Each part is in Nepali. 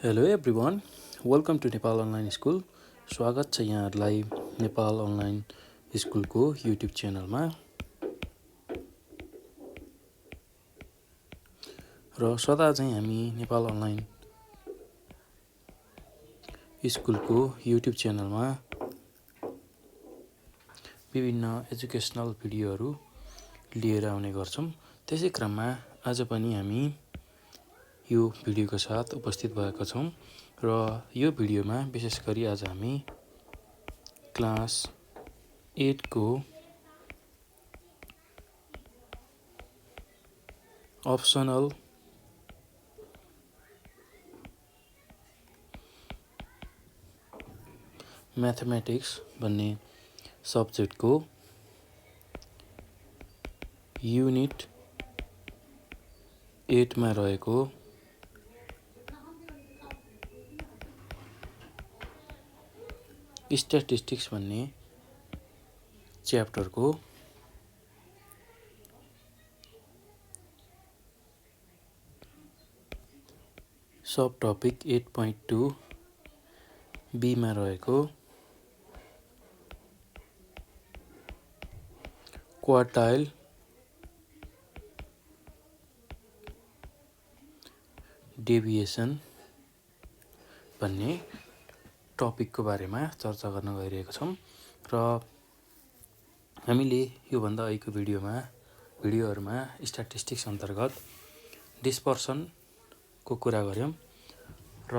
Hello everyone, welcome to Nepal online school. स्वागत छ यहाँहरूलाई नेपाल अनलाइन स्कुलको युट्युब च्यानलमा। र सदा चाहिँ हामी नेपाल अनलाइन स्कुलको युट्युब च्यानलमा विभिन्न एजुकेसनल भिडियोहरू लिएर आउने गर्छौँ। त्यसै क्रममा आज पनि हामी यो भिडियोको साथ उपस्थित भएका छौँ र यो भिडियोमा विशेष गरी आज हामी क्लास 8 को अप्सनल म्याथमेटिक्स भन्ने सब्जेक्टको युनिट 8 मा रहेको स्ट्याटिस्टिक्स भन्ने च्याप्टरको सब टपिक 8.2 बी मा रहेको क्वार्टाइल डेभिएसन भन्ने टपिकको बारेमा चर्चा गर्न गइरहेका छौँ। र हामीले योभन्दा अहिलेको भिडियोहरूमा स्ट्याटिस्टिक्स अन्तर्गत डिस्पर्सनको कुरा गऱ्यौँ र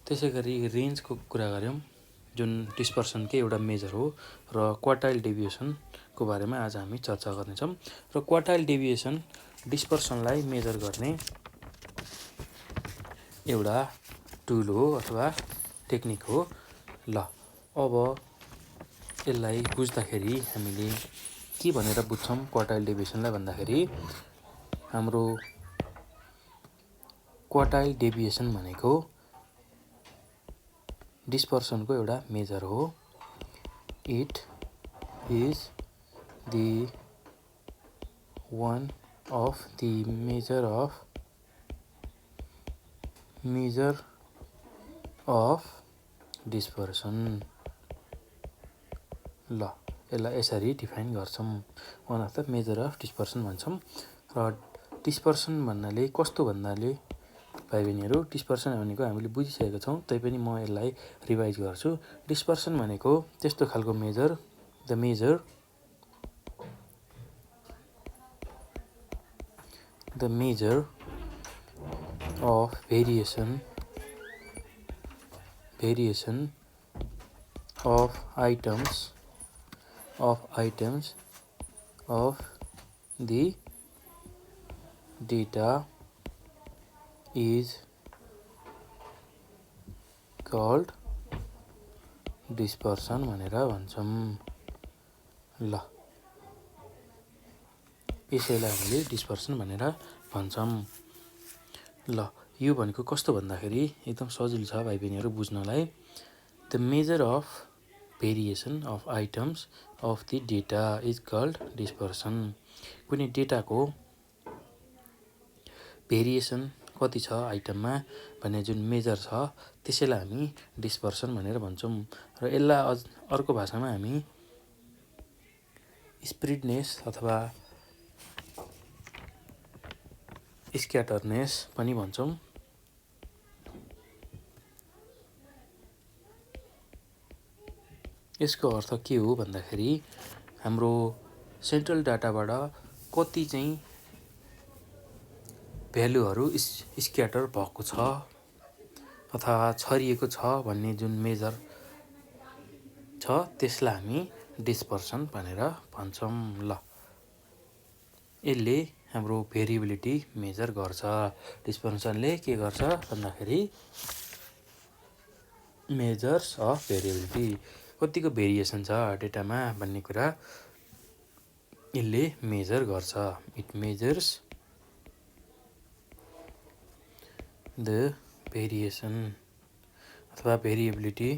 त्यसै गरी रेन्जको कुरा गऱ्यौँ, जुन डिस्पर्सनकै एउटा मेजर हो। र क्वार्टाइल डेभिएसनको बारेमा आज हामी चर्चा गर्नेछौँ। र क्वार्टाइल डेभिएसन डिस्पर्सनलाई मेजर गर्ने एउटा टुल हो अथवा टेक्निक हो। ल अब यसलाई बुझ्दाखेरि हामीले के भनेर बुझ्छौँ क्वार्टाइल डेभिएसनलाई भन्दाखेरि, हाम्रो क्वार्टाइल डेभिएसन भनेको डिस्पर्सनको एउटा मेजर हो। It is the one of the measure of dispersion. ल यसलाई यसरी डिफाइन गर्छौँ, one of the measure of dispersion भन्छौँ। र डिस्पर्सन भन्नाले कस्तो भन्नाले भाइ बहिनीहरू, डिस्पर्सन भनेको हामीले बुझिसकेका छौँ, तैपनि म यसलाई रिभाइज गर्छु। डिस्पर्सन भनेको त्यस्तो खालको measure, the measure of variation of items of the data is called dispersion भनेर भन्छौँ। ल यसैलाई हामीले डिस्पर्सन भनेर भन्छौँ। ल यो भनेको कस्तो भन्दाखेरि एकदम सजिलो छ भाइ बहिनीहरू बुझ्नलाई। The measure of variation of items of the data is called dispersion. कुनै डेटाको भेरिएसन कति छ आइटममा भन्ने जुन मेजर छ त्यसैलाई हामी डिस्पर्सन भनेर भन्छौँ। र यसलाई अर्को भाषामा हामी स्प्रिडनेस अथवा स्क्याटरनेस पनि भन्छौँ। यसको अर्थ के हो भन्दाखेरि, हाम्रो सेन्ट्रल डाटाबाट कति चाहिँ भ्यालुहरू स्क्याटर भएको छ अथवा छरिएको छ भन्ने जुन मेजर छ त्यसलाई हामी डिस्पर्सन भनेर भन्छौँ। ल यसले हाम्रो भेरिएबिलिटी मेजर गर्छ। डिस्पर्सनले के गर्छ भन्दाखेरि मेजर्स अफ भेरिएबिलिटी, कतिको भेरिएसन छ डेटामा भन्ने कुरा यसले मेजर गर्छ। इट मेजर्स द भेरिएसन अथवा भेरिएबिलिटी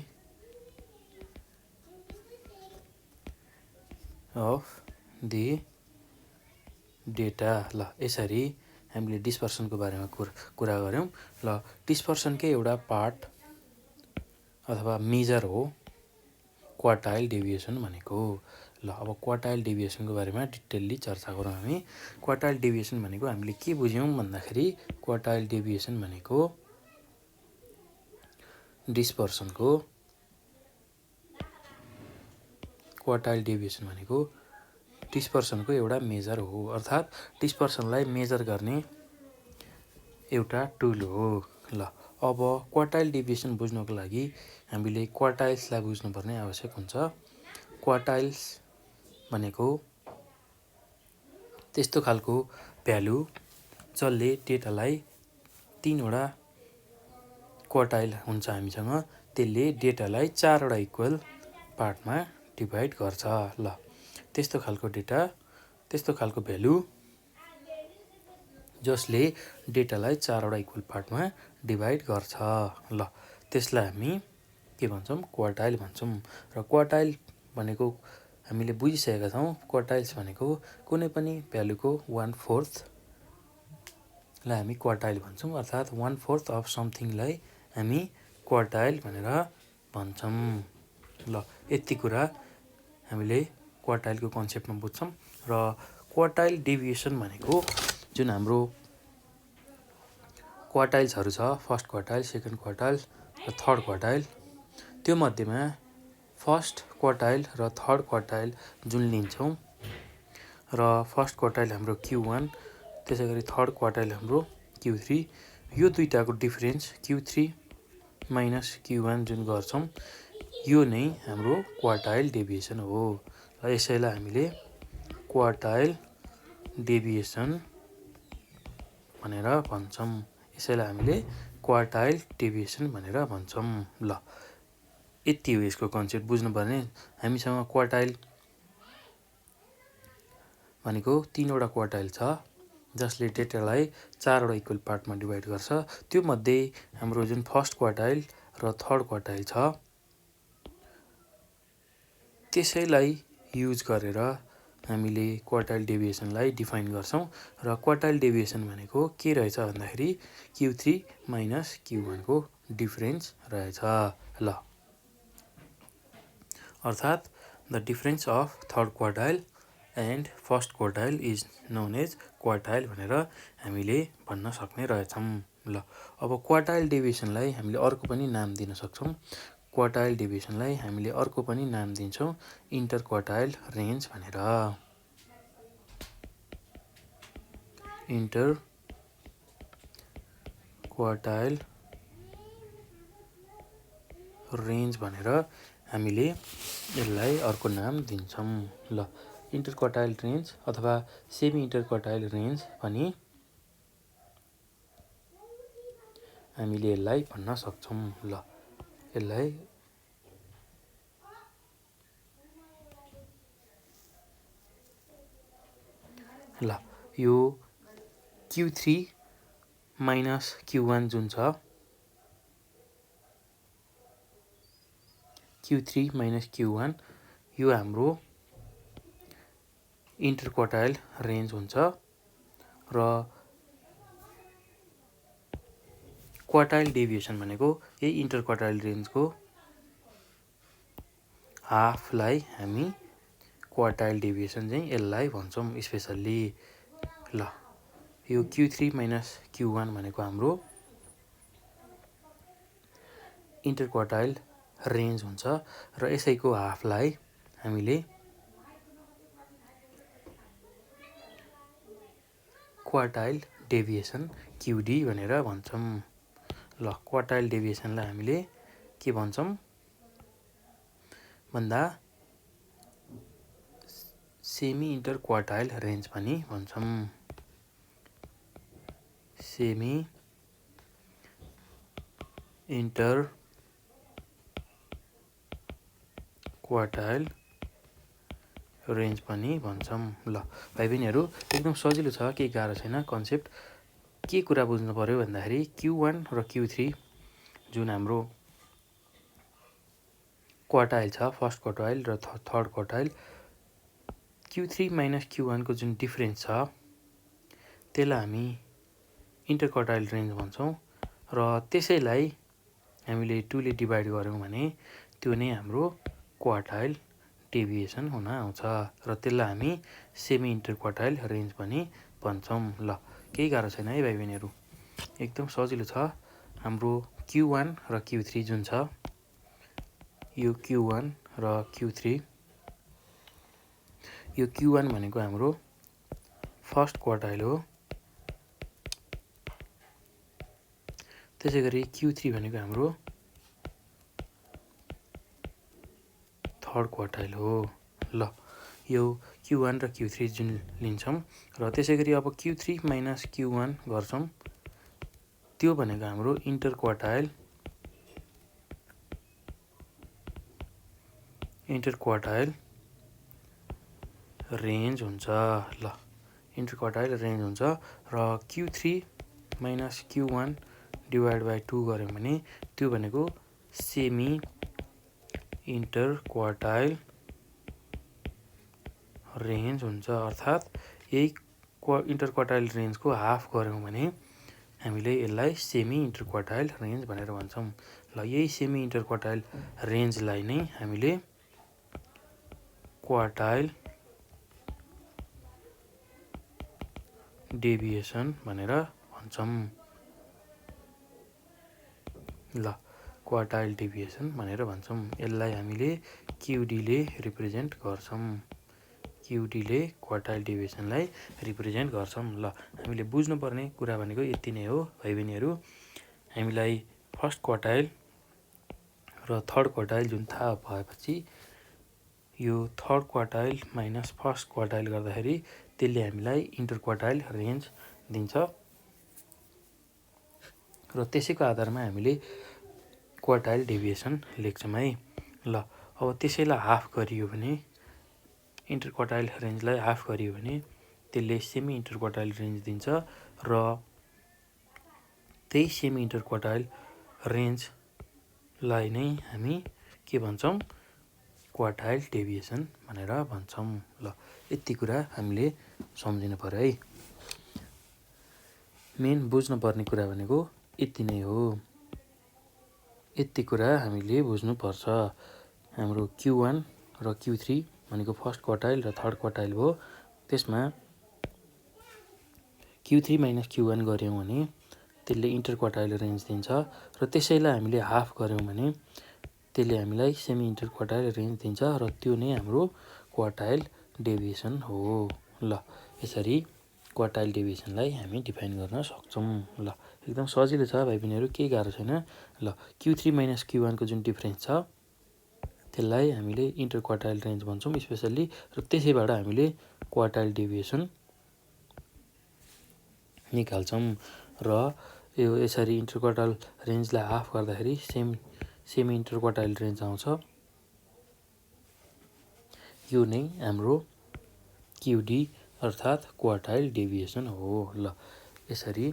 अफ द डेटा। ल यसरी हामीले डिस्पर्सनको बारेमा कुरा गऱ्यौँ। ल डिस्पर्सनकै एउटा पार्ट अथवा मेजर हो क्वार्टाइल डेभिएसन भनेको। ल अब क्वार्टाइल डेभिएसनको बारेमा डिटेलली चर्चा गरौँ हामी। क्वार्टाइल डेभिएसन भनेको हामीले के बुझ्यौँ भन्दाखेरि क्वार्टाइल डेभिएसन भनेको डिस्पर्सनको एउटा मेजर हो, अर्थात् डिस्पर्सनलाई मेजर गर्ने एउटा टुल हो। ल अब क्वार्टाइल डेभिएसन बुझ्नको लागि हामीले क्वार्टाइल्सलाई बुझ्नुपर्ने आवश्यक हुन्छ। क्वार्टाइल्स भनेको त्यस्तो खालको भ्यालु जसले डेटालाई 3वटा क्वार्टाइल हुन्छ हामीसँग, त्यसले डेटालाई 4वटा इक्वल पार्टमा डिभाइड गर्छ। ल त्यस्तो खालको भ्यालु जसले डेटालाई 4वटा इक्वल पार्टमा डिभाइड गर्छ। ल त्यसलाई हामी के भन्छौँ? क्वार्टाइल भन्छौँ। र क्वार्टाइल भनेको हामीले बुझिसकेका छौँ। क्वार्टाइल्स भनेको कुनै पनि भ्यालुको 1/4लाई हामी क्वार्टाइल भन्छौँ, अर्थात् 1/4 अफ समथिङलाई हामी क्वार्टाइल भनेर भन्छौँ। ल यति कुरा हामीले क्वार्टाइलको कन्सेप्टमा बुझ्छौँ। र क्वार्टाइल डेभिएसन भनेको जुन हाम्रो क्वार्टाइल्सहरू छ, फर्स्ट क्वार्टाइल, सेकेन्ड क्वार्टाइल र थर्ड क्वार्टाइल, त्यो मध्येमा फर्स्ट क्वार्टाइल र थर्ड क्वार्टाइल जुन लिन्छौँ र फर्स्ट क्वार्टाइल हाम्रो Q1, त्यसै गरी थर्ड क्वार्टाइल हाम्रो Q3, यो दुईटाको डिफरेन्स Q3 माइनस Q1 जुन गर्छौँ, यो नै हाम्रो क्वार्टाइल डेभिएसन हो। र यसैलाई हामीले क्वार्टाइल डेभिएसन भनेर भन्छौँ। ल यति हो यसको कन्सेप्ट बुझ्नुपर्ने। हामीसँग क्वार्टाइल भनेको 3वटा क्वार्टाइल छ जसले डेटालाई 4वटा इक्वल पार्टमा डिभाइड गर्छ। त्यो मध्ये हाम्रो जुन फर्स्ट क्वार्टाइल र थर्ड क्वार्टाइल छ, त्यसैलाई युज गरेर हामीले क्वार्टाइल डेभिएसनलाई डिफाइन गर्छौँ। र क्वार्टाइल डेभिएसन भनेको के रहेछ भन्दाखेरि Q3 माइनस Q1 को डिफरेन्स रहेछ। ल अर्थात् the difference of third quartile and first quartile is known as quartile भनेर हामीले भन्न सक्ने रहेछौँ। ल अब क्वार्टाइल डेभिएसनलाई हामीले अर्को पनि नाम दिन सक्छौँ। क्वार्टाइल डेभिएसनलाई हामीले अर्को पनि नाम दिन्छौँ इन्टर क्वार्टाइल रेन्ज भनेर। इन्टर क्वार्टाइल रेन्ज भनेर हामीले यसलाई अर्को नाम दिन्छौँ। ल इन्टर क्वार्टाइल रेन्ज अथवा सेमी इन्टर क्वार्टाइल रेन्ज पनि हामीले यसलाई भन्न सक्छौँ। ल यसलाई यो Q3 माइनस Q1 जुन छ, Q3 माइनस Q1 यो हाम्रो इन्टर क्वार्टाइल रेन्ज हुन्छ। र क्वार्टाइल डेभिएसन भनेको यही इन्टर क्वार्टाइल रेन्जको हाफलाई हामी क्वार्टाइल डेभिएसन चाहिँ यसलाई भन्छौँ स्पेसल्ली। ल यो Q3 माइनस Q1 भनेको हाम्रो इन्टर क्वार्टाइल रेन्ज हुन्छ र यसैको हाफलाई हामीले क्वार्टाइल डेभिएसन QD भनेर भन्छौँ। ल क्वार्टाइल डेभिएसनलाई हामीले के भन्छौँ भन्दा सेमी इन्टर क्वार्टाइल रेन्ज पनि भन्छौँ। सेमी इन्टर क्वार्टाइल रेन्ज पनि भन्छौँ। ल भाइ बहिनीहरू एकदम सजिलो छ, केही गाह्रो छैन कन्सेप्ट। के कुरा बुझ्नु पर्यो भन्दाखेरि Q1 र Q3 जुन हाम्रो क्वार्टाइल छ, फर्स्ट क्वार्टाइल र third quartile, Q3 minus Q1 को जुन डिफरेन्स छ त्यसलाई हामी इन्टरक्वार्टाइल रेन्ज भन्छौँ र त्यसैलाई हामीले 2 ले डिभाइड गऱ्यौँ भने त्यो नै हाम्रो क्वार्टाइल डेभिएसन हुन आउँछ र त्यसलाई हामी सेमी इन्टरक्वार्टाइल रेन्ज पनि भन्छौँ। ल केही गाह्रो छैन है भाइ बहिनीहरू, एकदम सजिलो छ। हाम्रो Q1 र Q3 जुन छ, यो Q1 र Q3, यो Q1 भनेको हाम्रो फर्स्ट क्वार्टाइल हो, त्यसै गरी Q3 भनेको हाम्रो थर्ड क्वार्टाइल हो। ल यो Q1 र Q3 जुन लिन्छौँ र त्यसै गरी अब Q3 माइनस Q1 गर्छौँ, त्यो भनेको हाम्रो इन्टरक्वार्टाइल रेन्ज हुन्छ। ल इन्टरक्वार्टाइल रेन्ज हुन्छ र Q3 minus Q1 divide by 2 गऱ्यौँ भने त्यो भनेको सेमी इन्टरक्वार्टाइल रेन्ज हुन्छ। अर्थात् यही इन्टरक्वार्टाइल रेन्जको हाफ गऱ्यौँ भने हामीले यसलाई सेमी इन्टरक्वार्टाइल रेन्ज भनेर भन्छौँ। ल यही सेमी इन्टरक्वार्टाइल रेन्जलाई नै हामीले क्वार्टाइल डेभिएसन भनेर भन्छौँ। ल क्वार्टाइल डेभिएसन भनेर भन्छौँ। यसलाई हामीले क्युडीले रिप्रेजेन्ट गर्छौँ। क्युडीले क्वार्टाइल डेभिएसनलाई रिप्रेजेन्ट गर्छौँ। ल हामीले बुझ्नुपर्ने कुरा भनेको यति नै हो भाइ बहिनीहरू। हामीलाई फर्स्ट क्वार्टाइल र थर्ड क्वार्टाइल जुन थाहा भएपछि यो third quartile minus first quartile गर्दाखेरि त्यसले हामीलाई इन्टरक्वार्टाइल रेन्ज दिन्छ र त्यसैको आधारमा हामीले क्वार्टाइल डेभिएसन लेख्छौँ है। ल अब त्यसैलाई हाफ गरियो भने, इन्टरक्वार्टाइल रेन्जलाई हाफ गरियो भने त्यसले सेमी इन्टरक्वार्टाइल रेन्ज दिन्छ र त्यही सेमी इन्टरक्वार्टाइल रेन्जलाई नै हामी के भन्छौँ, क्वार्टाइल डेभिएसन भनेर भन्छौँ। ल यति कुरा हामीले सम्झिनु पर्यो है। मेन बुझ्नुपर्ने कुरा भनेको यति नै हो। यति कुरा हामीले बुझ्नुपर्छ। हाम्रो Q1 र Q3 भनेको फर्स्ट क्वार्टाइल र थर्ड क्वार्टाइल हो। त्यसमा Q3 माइनस Q1 गऱ्यौँ भने त्यसले इन्टरक्वार्टाइल रेन्ज दिन्छ र त्यसैलाई हामीले हाफ गऱ्यौँ भने त्यसले हामीलाई सेमी इन्टरक्वार्टाइल रेन्ज दिन्छ र त्यो नै हाम्रो क्वार्टाइल डेभिएसन हो। ल यसरी क्वार्टाइल डेभिएसनलाई हामी डिफाइन गर्न सक्छौँ। ल एकदम सजिलो छ भाइ बहिनीहरू, केही गाह्रो छैन। ल Q3 माइनस Q1 को जुन डिफ्रेन्स छ त्यसलाई हामीले इन्टरक्वार्टाइल रेन्ज भन्छौँ स्पेसल्ली, र त्यसैबाट हामीले क्वार्टाइल डेभिएसन निकाल्छौँ र यो यसरी इन्टरक्वार्टाइल रेन्जलाई हाफ गर्दाखेरि सेमी इन्टरक्वार्टाइल रेन्ज आउँछ। यो नै हाम्रो क्युडी अर्थात् क्वार्टाइल डेभिएसन हो। ल यसरी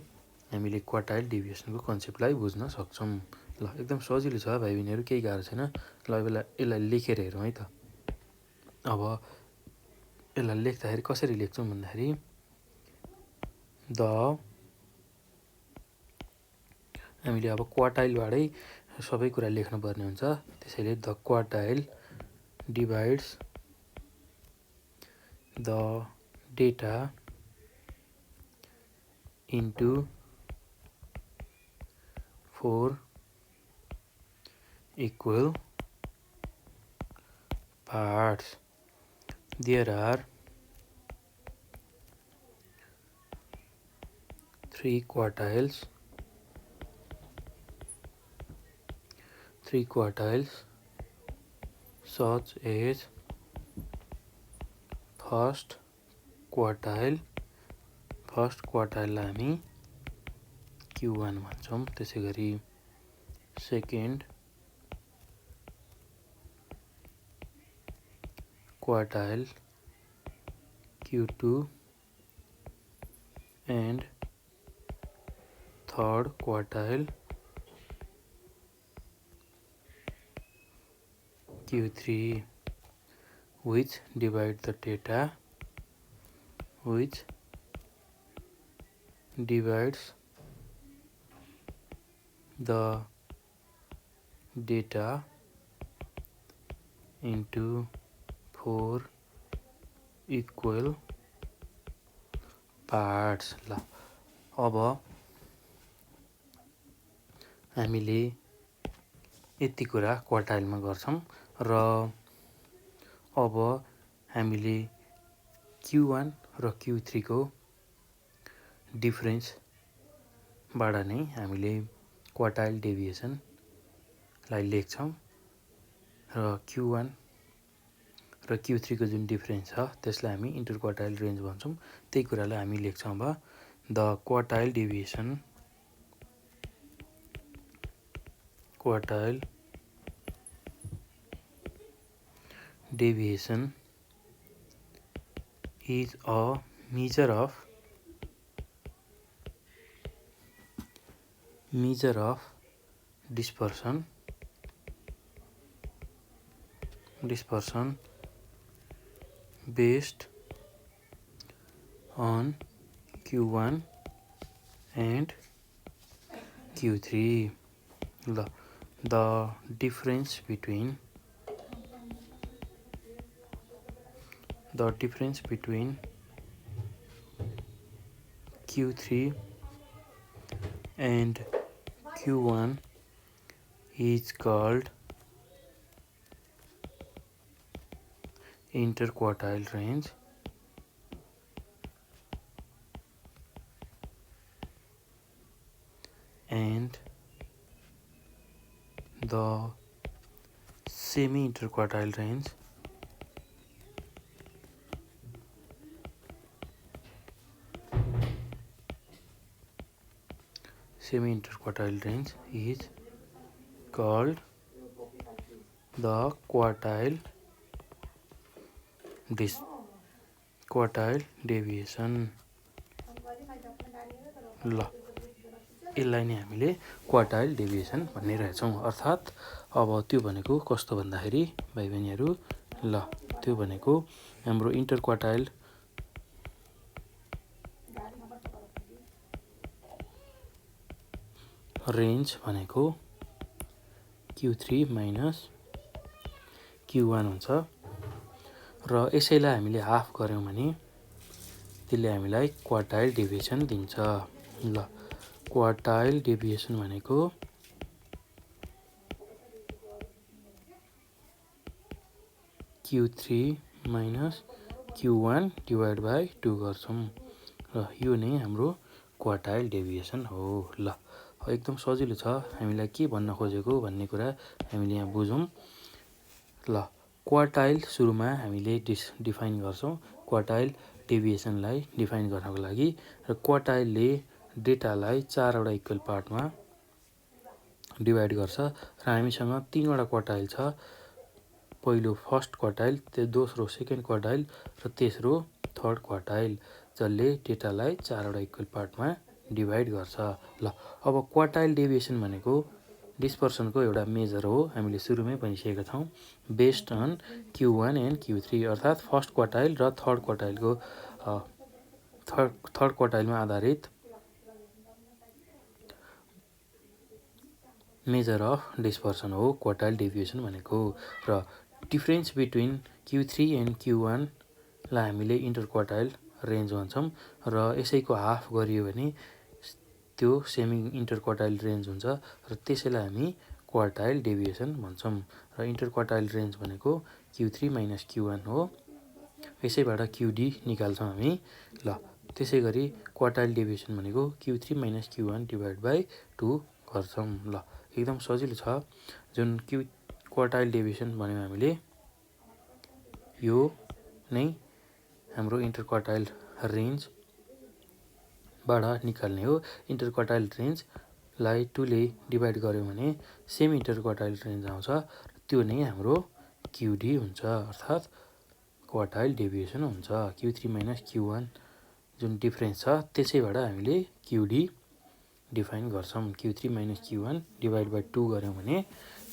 हामीले क्वार्टाइल डेभिएसनको कन्सेप्टलाई बुझ्न सक्छौँ। ल एकदम सजिलो छ भाइ बहिनीहरू, केही गाह्रो छैन। ल यसलाई लेखेर हेरौँ है त। अब यसलाई लेख्दाखेरि कसरी लेख्छौँ भन्दाखेरि हामीले अब क्वार्टाइलबाटै सबै कुरा लेख्नुपर्ने हुन्छ। त्यसैले the quartile divides the data into 4 equal parts. There are 3 quartiles such as first क्वार्टाइललाई हामी Q1 भन्छौँ। त्यसै गरी second quartile Q2 and third quartile Q3, which divide the data, which divides the data into 4 equal parts। ल अब हामीले यति कुरा क्वार्टाइलमा गर्छौं र अब हामीले Q1 र Q3 को डिफरेन्सबाट नै हामीले क्वार्टाइल डेभिएसनलाई लेख्छौं र Q1 र Q3 को जुन डिफरेन्स छ त्यसलाई हामी इन्टर क्वार्टाइल रेन्ज भन्छौं। त्यही कुरालाई हामी लेख्छौं अब the quartile deviation is a measure of dispersion based on Q1 and Q3। the difference between Q3 and Q1 is called interquartile range and the semi-interquartile range is called the quartile deviation। ल यसलाई नै हामीले क्वार्टाइल डेभिएसन भनिरहेछौं। अर्थात् अब त्यो भनेको कस्तो भन्दाखेरि भाइ बहिनीहरु ल त्यो भनेको हाम्रो इन्टर क्वार्टाइल रेन्ज भनेको Q3 माइनस Q1 हुन्छ र यसैलाई हामीले हाफ गर्यौं भने त्यसले हामीलाई क्वार्टाइल डेभिएसन दिन्छ। ल क्वार्टाइल डेभिएसन भनेको Q3 minus Q1 divide by 2 गर्छौं र यो नै हाम्रो क्वार्टाइल डेभिएसन हो। ल एकदम सजिलो छ। हामीलाई के भन्न खोजेको भन्ने कुरा हामीले यहाँ बुझौं। ल क्वार्टाइल सुरुमा हामीले डिफाइन गर्छौं क्वार्टाइल डेभिएसनलाई डिफाइन गर्नको लागि र क्वार्टाइलले डेटालाई 4 वटा इक्वल पार्टमा डिवाइड गर्छ र हामीसँग 3 वटा क्वार्टाइल छ। पहिलो फर्स्ट क्वार्टाइल, दोस्रो सेकेन्ड क्वार्टाइल र तेस्रो थर्ड क्वार्टाइल जसले डेटालाई 4 वटा इक्वल पार्टमा डिवाइड गर्छ। ल अब क्वार्टाइल डेभिएसन भनेको डिस्पर्सनको एउटा मेजर हो। हामीले सुरुमै भनिसकेका छौं based on Q1 and Q3 अर्थात् फर्स्ट क्वार्टाइल र थर्ड क्वार्टाइलमा आधारित मेजर अफ डिस्पर्सन हो क्वार्टाइल डेभिएसन भनेको। र difference between Q3 and Q1 लाई हामीले इन्टर क्वार्टाइल रेन्ज भन्छौं र यसैको हाफ गरियो भने त्यो सेमी इन्टर क्वार्टाइल रेन्ज हुन्छ र त्यसैलाई हामी क्वार्टाइल डेभिएसन भन्छौं र इन्टर क्वार्टाइल रेन्ज भनेको Q3 माइनस Q1 हो। यसैबाट QD निकाल्छौं हामी। ल त्यसैगरी क्वार्टाइल डेभिएसन भनेको Q3 minus Q1 divide by 2 गर्छौं। ल एकदम सजिलो छ। जुन क्वार्टाइल डेभिएसन भन्यौं हामीले यो नै हाम्रो इन्टर क्वार्टाइल रेन्ज बाट निकाल्ने हो। इन्टर क्वार्टाइल रेन्जलाई 2 ले डिवाइड गर्यौं भने सेमी इन्टर क्वार्टाइल रेन्ज आउँछ। त्यो नै हाम्रो QD हुन्छ अर्थात् क्वार्टाइल डेभिएसन हुन्छ। Q3 माइनस Q1 जुन डिफरेन्स छ त्यसैबाट हामीले QD डिफाइन गर्छौं। Q3 minus Q1 divide by 2 गर्यौं भने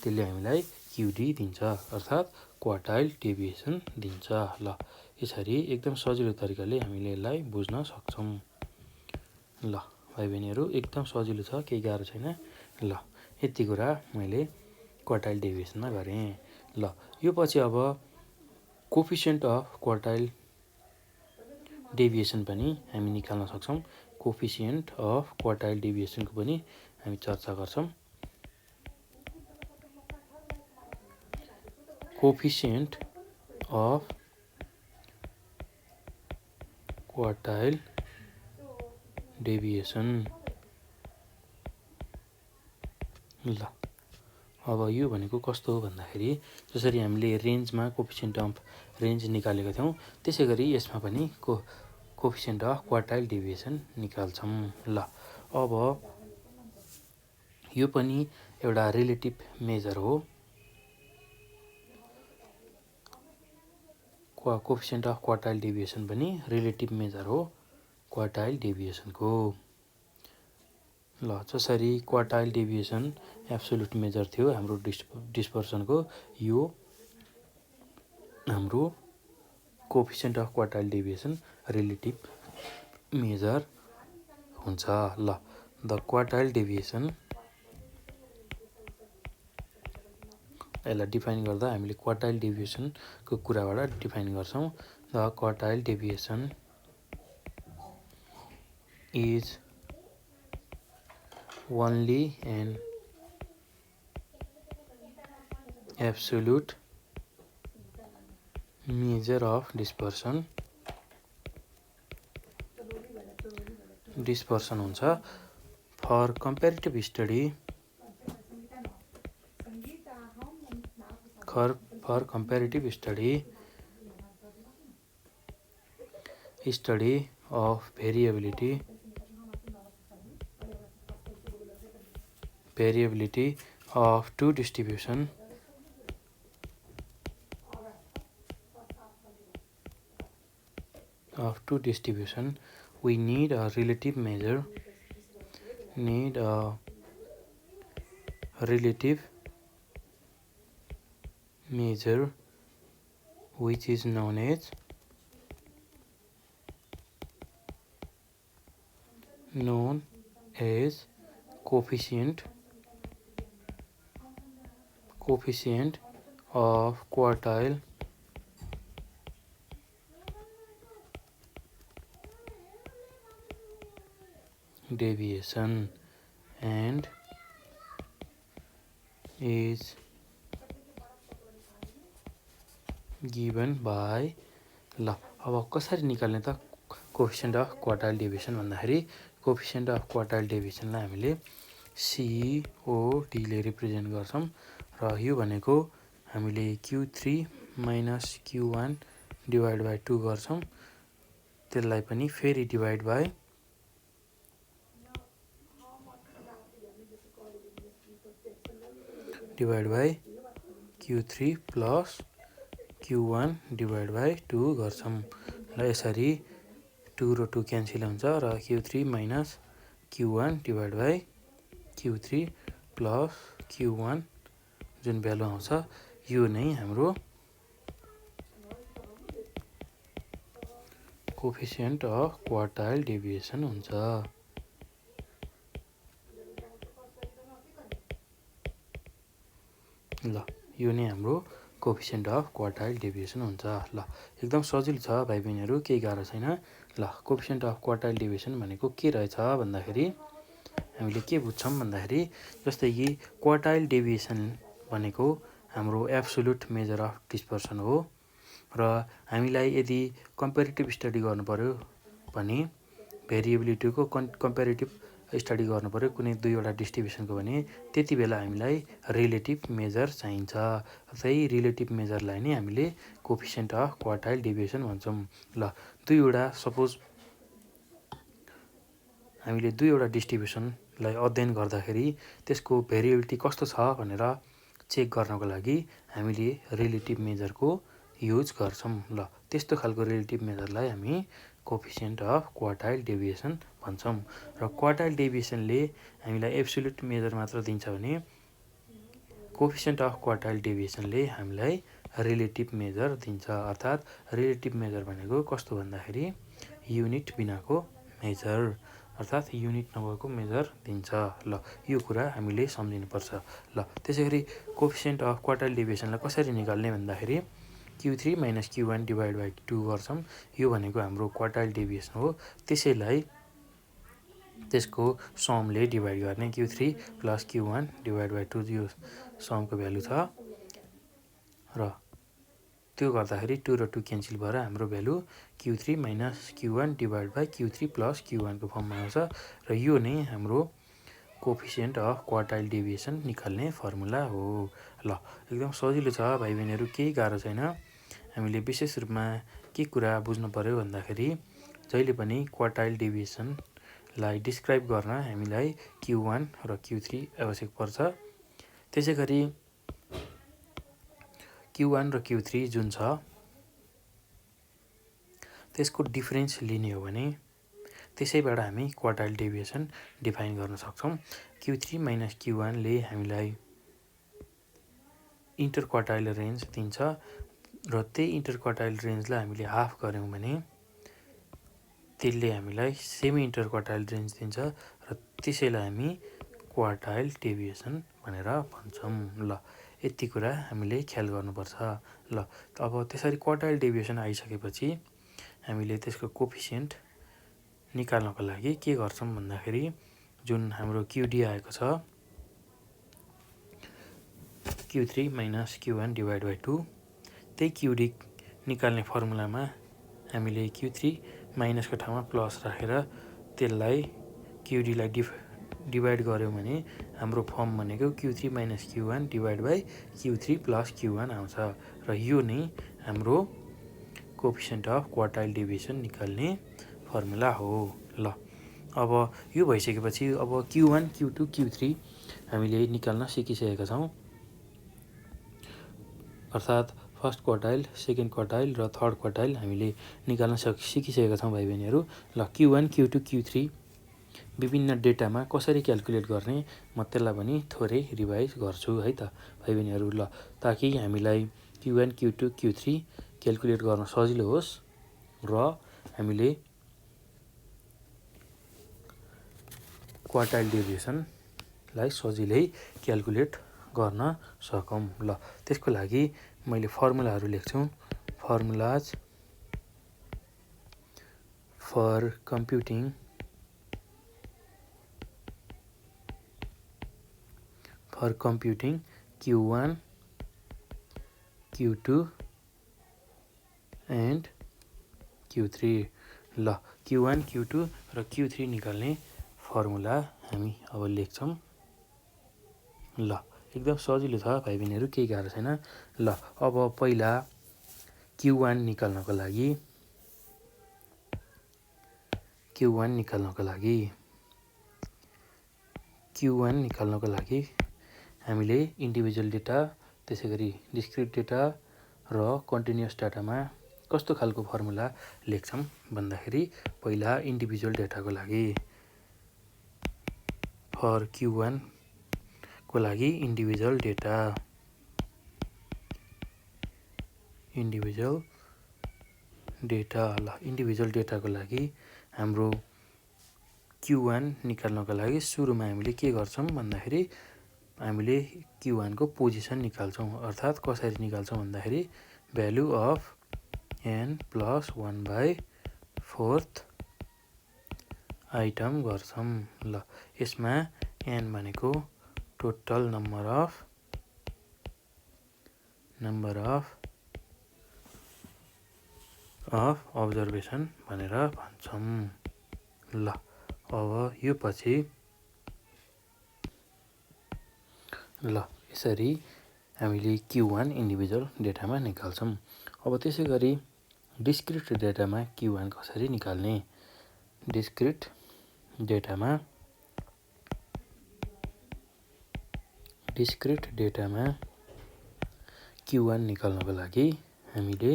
त्यसले हामीलाई QD दिन्छ अर्थात् क्वार्टाइल डेभिएसन दिन्छ। ल यसरी एकदम सजिलो तरिकाले हामीले यसलाई बुझ्न सक्छौं। ल भाइ बहिनीहरु एकदम सजिलो छ, केही गाह्रो छैन। ल यति कुरा मैले क्वार्टाइल डेभिएसनमा गरेँ। ल यो पछि अब कोफिसिएन्ट अफ क्वार्टाइल डेभिएसन पनि हामी निकाल्न सक्छौँ। कोफिसिएन्ट अफ क्वार्टाइल डेभिएसनको पनि हामी चर्चा गर्छौँ। Coefficient of quartile deviation. ल अब यो भनेको कस्तो हो भन्दाखेरि जसरी हामीले रेन्जमा कोफिसिएन्ट अफ रेन्ज निकालेका थियौँ त्यसै गरी यसमा पनि कोफिसिएन्ट अफ क्वार्टाइल डेभिएसन निकाल्छौँ। ल अब यो पनि एउटा रिलेटिभ मेजर हो। कोफिसिएन्ट अफ क्वार्टाइल डेभिएसन पनि रिलेटिभ मेजर हो क्वार्टाइल डेभिएसनको। ल जसरी क्वार्टाइल डेभिएसन एब्सोल्युट मेजर थियो हाम्रो डिस्पर्सनको, यो हाम्रो coefficient of quartile deviation relative measure हुन्छ। ल द क्वार्टाइल डेभिएसन, यसलाई डिफाइन गर्दा हामीले क्वार्टाइल डेभिएसनको कुराबाट डिफाइन गर्छौँ। The quartile deviation is only an absolute measure of dispersion हुन्छ। For comparative study, study of variability of two distribution we need a relative measure which is known as coefficient of quartile deviation and is given by। ल अब कसरी निकाल्ने त कोफिसिएन्ट अफ क्वार्टाइल डेभिएसन भन्दाखेरि कोफिसिएन्ट अफ क्वार्टाइल डेभिएसनलाई हामीले COD ले रिप्रेजेन्ट गर्छौँ र यो भनेको हामीले Q3 minus Q1 divide by 2 गर्छौँ। त्यसलाई पनि फेरि divide by Q3 plus Q1 divide by 2 गर्छौँ। र यसरी 2 र 2 क्यान्सल हुन्छ र Q3 minus Q1 divide by Q3 plus Q1 जुन भ्यालु आउँछ यो नै हाम्रो कोफिसिएन्ट अफ क्वार्टाइल डेभिएसन हुन्छ। ल यो नै हाम्रो कोफिसिएन्ट अफ क्वार्टाइल डेभिएसन हुन्छ। ल एकदम सजिलो छ भाइ बहिनीहरू, केही गाह्रो छैन। ल कोफिसिएन्ट अफ क्वार्टाइल डेभिएसन भनेको के रहेछ भन्दाखेरि हामीले के बुझ्छौँ भन्दाखेरि जस्तै कि क्वार्टाइल डेभिएसन भनेको हाम्रो एब्सोल्युट मेजर अफ डिस्पर्सन हो र हामीलाई यदि कम्पेरिटिभ स्टडी गर्नु पर्यो भने भेरिएबिलिटीको कम्पेरिटिभ स्टडी गर्नु पर्यो कुनै दुईवटा डिस्ट्रिब्युसनको भने त्यति बेला हामीलाई रिलेटिभ मेजर चाहिन्छ। त्यही रिलेटिभ मेजरलाई नै हामीले कोफिसिएन्ट अफ क्वार्टाइल डेभिएसन भन्छौँ। ल सपोज हामीले दुईवटा डिस्ट्रिब्युसनलाई अध्ययन गर्दाखेरि त्यसको भेरिएबिलिटी कस्तो छ भनेर चेक गर्नको लागि हामीले रिलेटिभ मेजरको युज गर्छौँ। ल त्यस्तो खालको रिलेटिभ मेजरलाई हामी कोफिसिएन्ट अफ क्वार्टाइल डेभिएसन भन्छौँ। र क्वार्टाइल डेभिएसनले हामीलाई एब्सोल्युट मेजर मात्र दिन्छ भने कोफिसिएन्ट अफ क्वार्टाइल डेभिएसनले हामीलाई रिलेटिभ मेजर दिन्छ। अर्थात् रिलेटिभ मेजर भनेको कस्तो भन्दाखेरि युनिट बिनाको मेजर। अर्थात् युनिट नम्बरको मेजर दिन्छ। ल यो कुरा हामीले सम्झिनुपर्छ। ल त्यसै गरी कोफिसिएन्ट अफ क्वार्टाइल डेभिएसनलाई कसरी निकाल्ने भन्दाखेरि Q3 minus Q1 divide by 2 गर्छौँ। यो भनेको हाम्रो क्वार्टाइल डेभिएसन हो। त्यसैलाई त्यसको समले डिभाइड गर्ने Q3 plus Q1 divide by 2 यो समको भ्यालु छ र त्यो गर्दाखेरि 2 र 2 क्यान्सल भएर हाम्रो value Q3 minus Q1 divide by Q3 plus Q1 को फर्ममा आउँछ र यो नै हाम्रो कोफिसिएन्ट अफ क्वार्टाइल डेभिएसन निकाल्ने फर्मुला हो। ल एकदम सजिलो छ भाइ बहिनीहरू, केही गाह्रो छैन। हामीले विशेष रूपमा के कुरा बुझ्नु पर्यो भन्दाखेरि जहिले पनि क्वार्टाइल डेभिएसनलाई डिस्क्राइब गर्न हामीलाई Q1 र Q3 आवश्यक पर्छ। त्यसै गरी Q1 र Q3 जुन छ त्यसको डिफरेन्स लिने हो भने त्यसैबाट हामी क्वार्टाइल डेभिएसन डिफाइन गर्न सक्छौँ। Q3 माइनस Q1 ले हामीलाई इन्टर क्वार्टाइल रेन्ज दिन्छ र त्यही इन्टर क्वार्टाइल रेन्जलाई हामीले हाफ गऱ्यौँ भने त्यसले हामीलाई सेमी इन्टर क्वार्टाइल रेन्ज दिन्छ र त्यसैलाई हामी क्वार्टाइल डेभिएसन भनेर भन्छौँ। ल यति कुरा हामीले ख्याल गर्नुपर्छ। ल अब त्यसरी क्वार्टाइल डेभिएसन आइसकेपछि हामीले त्यसको कोफिसिएन्ट निकाल्नको लागि के गर्छौँ भन्दाखेरि जुन हाम्रो QD आएको छ Q3 minus Q1 divide by 2 त्यही QD निकाल्ने फर्मुलामा हामीले Q3 माइनसको ठाउँमा प्लस राखेर त्यसलाई QDलाई डिभाइड गऱ्यौँ भने हाम्रो फर्म भनेको Q3 minus Q1 divide by Q3 plus Q1 आउँछ र यो नै हाम्रो कोफिसिएन्ट अफ क्वार्टाइल डेभिएसन निकाल्ने फर्मुला हो। ल अब यो भइसकेपछि अब Q1, Q2, Q3 हामीले निकाल्न सिकिसकेका छौँ। अर्थात् फर्स्ट क्वार्टाइल, सेकेन्ड क्वार्टाइल र थर्ड क्वार्टाइल हामीले निकाल्न सिकिसकेका छौँ भाइ बहिनीहरू। ल Q1, Q2, Q3 विभिन्न डेटामा कसरी क्यालकुलेट गर्ने म त्यसलाई पनि थोरै रिभाइज गर्छु है त भाइ बहिनीहरू। ल ताकि हामीलाई Q1, Q2, Q3 क्यालकुलेट गर्न सजिलो होस् र हामीले क्वार्टाइल डेभिएसनलाई सजिलै क्यालकुलेट गर्न सकौँ। ल त्यसको लागि मैले फर्मुलाहरू लेख्छु। Formulas for computing Q1, Q2 and Q3। ल Q1, Q2 र Q3 निकाल्ने फर्मुला हामी अब लेख्छौँ। ल एकदम सजिलो छ भाइ बहिनीहरू, केही गाह्रो छैन। ल अब पहिला Q1 निकाल्नको लागि हामीले इन्डिभिजुअल डेटा, त्यसै गरी डिस्क्रिट डेटा र कन्टिन्युअस डाटामा कस्तो खालको फर्मुला लेख्छौँ भन्दाखेरि पहिला इन्डिभिजुअल डेटाको लागि फर Q1 को लागि इन्डिभिजुअल डेटा। ल इन्डिभिजुअल डेटाको लागि हाम्रो Q1 निकाल्नको लागि सुरुमा हामीले के गर्छौँ भन्दाखेरि हामीले Q1 को पोजिसन निकाल्छौँ। अर्थात् कसरी निकाल्छौँ भन्दाखेरि value of n plus 1/4 item गर्छौँ। ल यसमा n भनेको टोटल नम्बर अफ अब्जर्भेसन भनेर भन्छौँ। ल अब यो पछि यसरी हामीले Q1 इन्डिभिजुअल डेटामा निकाल्छौँ। अब त्यसै गरी डिस्क्रिट डेटामा Q1 कसरी निकाल्ने? डिस्क्रिट डेटामा Q1 निकाल्नको लागि हामीले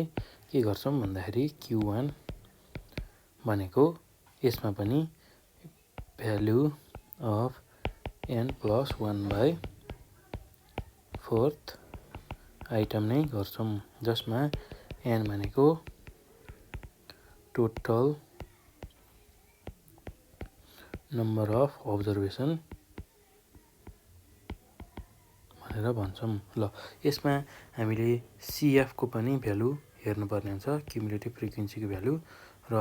के गर्छौँ भन्दाखेरि Q1 भनेको यसमा पनि value of n plus 1/4 item नै गर्छौँ, जसमा n भनेको टोटल नम्बर अफ अब्जर्भेसन भनेर भन्छौँ। ल यसमा हामीले सिएफको पनि भ्यालु हेर्नुपर्ने हुन्छ, क्युमुलेटिभ फ्रिक्वेन्सीको भ्यालु, र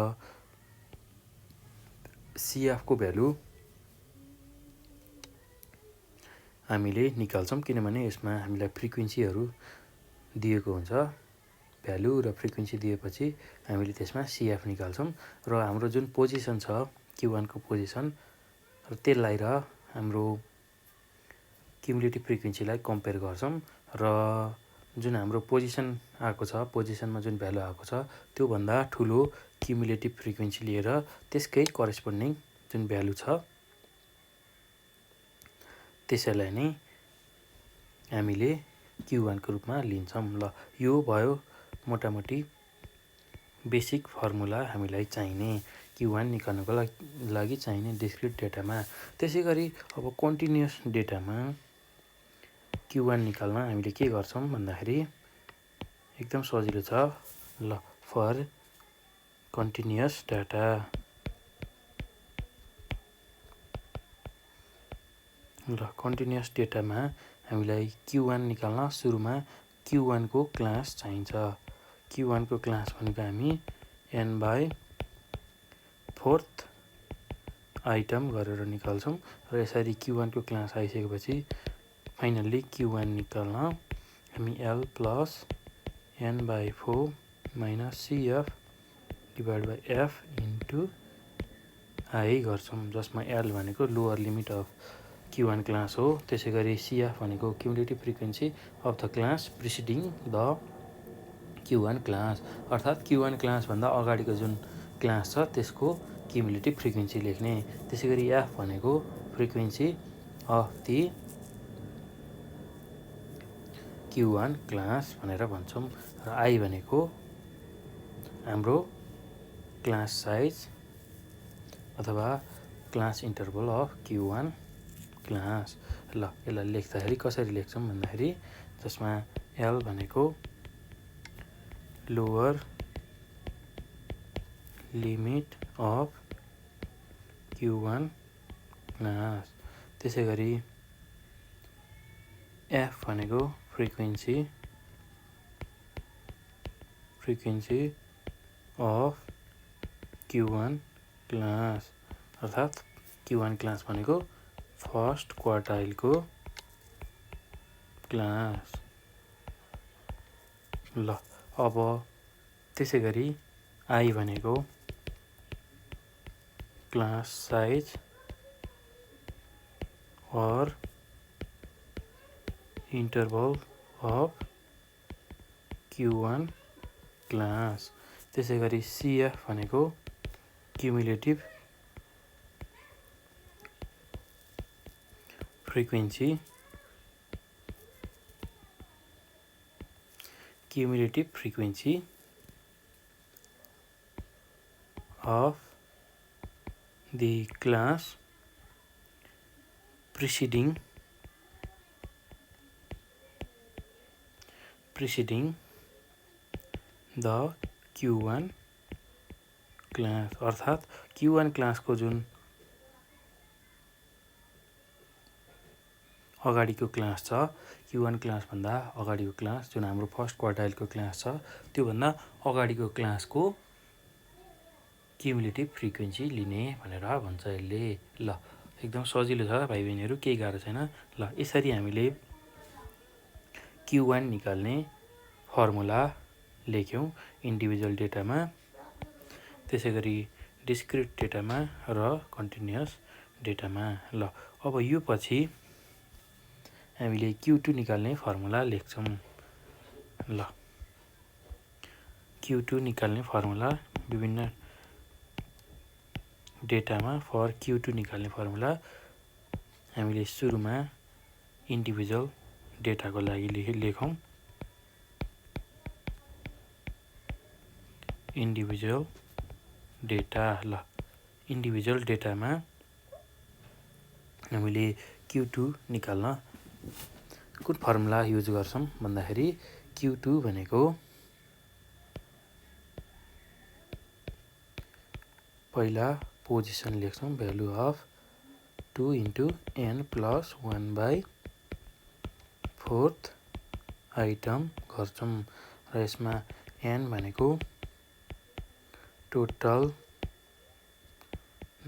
सिएफको भ्यालु हामीले निकाल्छौँ किनभने यसमा हामीलाई फ्रिक्वेन्सीहरू दिएको हुन्छ, भ्यालु र फ्रिक्वेन्सी दिएपछि हामीले त्यसमा सिएफ निकाल्छौँ र हाम्रो जुन पोजिसन छ Q1 को पोजिसन र त्यसलाई र हाम्रो क्युमुलेटिभ फ्रिक्वेन्सीलाई कम्पेयर गर्छौँ र जुन हाम्रो पोजिसन आएको छ, पोजिसनमा जुन भ्यालु आएको छ त्योभन्दा ठुलो क्युमुलेटिभ फ्रिक्वेन्सी लिएर त्यसकै करेस्पोन्डिङ जुन भ्यालु छ त्यसैलाई नै हामीले Q1 को रूपमा लिन्छौँ। ल यो भयो मोटामोटी बेसिक फर्मुला हामीलाई चाहिने Q1 निकाल्नको लागि चाहिने डिस्क्रिट डेटामा। त्यसै गरी अब कन्टिन्युअस डेटामा Q1 निकाल्न हामीले के गर्छौँ भन्दाखेरि एकदम सजिलो छ। ल फर कन्टिन्युअस डाटा, ल कन्टिन्युअस डेटामा हामीलाई Q1 निकाल्न सुरुमा Q1 को क्लास चाहिन्छ। Q1 को क्लास भनेको हामी n/4 आइटम गरेर निकाल्छौँ र यसरी Q1 को क्लास आइसकेपछि फाइनल्ली Q1 निकाल्न हामी L plus n/4 minus CF divide by F into I गर्छौँ, जसमा L भनेको lower limit of Q1 class हो। त्यसै गरी CF भनेको cumulative frequency of the class preceding the Q1 class, अर्थात् Q1 क्लासभन्दा अगाडिको जुन क्लास छ त्यसको क्युमुलेटिभ फ्रिक्वेन्सी लेख्ने। त्यसै गरी F भनेको frequency of the Q1 class भनेर भन्छौँ र I भनेको हाम्रो क्लास साइज अथवा class interval of Q1 class. ल यसलाई लेख्दाखेरि कसरी लेख्छौँ भन्दाखेरि जसमा L भनेको lower limit of Q1 class, त्यसै गरी F भनेको फ्रिक्वेन्सी अफ Q1 क्लास, अर्थात् Q1 क्लास भनेको फर्स्ट क्वार्टाइलको क्लास। ल अब त्यसै गरी I भनेको क्लास साइज और इन्टरभल अफ Q1 क्लास, त्यसै गरी CF भनेको cumulative frequency of the class preceding the Q1 class, अर्थात् Q1 क्लासको जुन अगाडिको क्लास छ, Q1 क्लासभन्दा अगाडिको क्लास जुन हाम्रो फर्स्ट क्वार्टाइलको क्लास छ त्योभन्दा अगाडिको क्लासको क्युमुलेटिभ फ्रिक्वेन्सी लिने भनेर भन्छ यसले। ल एकदम सजिलो छ भाइ बहिनीहरू, केही गाह्रो छैन। ल यसरी हामीले Q1 निकाल्ने फर्मुला लेख्यौँ इन्डिभिजुअल डेटामा, त्यसै गरी डिस्क्रिट डेटामा र कन्टिन्युअस डेटामा। ल अब यो पछि हामीले Q2 निकाल्ने फर्मुला लेख्छौँ। ल Q2 निकाल्ने फर्मुला विभिन्न डेटामा फर Q2 निकाल्ने फर्मुला हामीले सुरुमा इन्डिभिजुअल डेटाको लागि लेखौँ। इन्डिभिजुअल डेटा, ल इन्डिभिजुअल डेटामा हामीले Q2 निकाल्न कुन फर्मुला युज गर्छौँ भन्दाखेरि Q2 भनेको पहिला पोजिसन लेख्छौँ, value of 2 into n plus 1/4 item गर्छौँ र यसमा n भनेको टोटल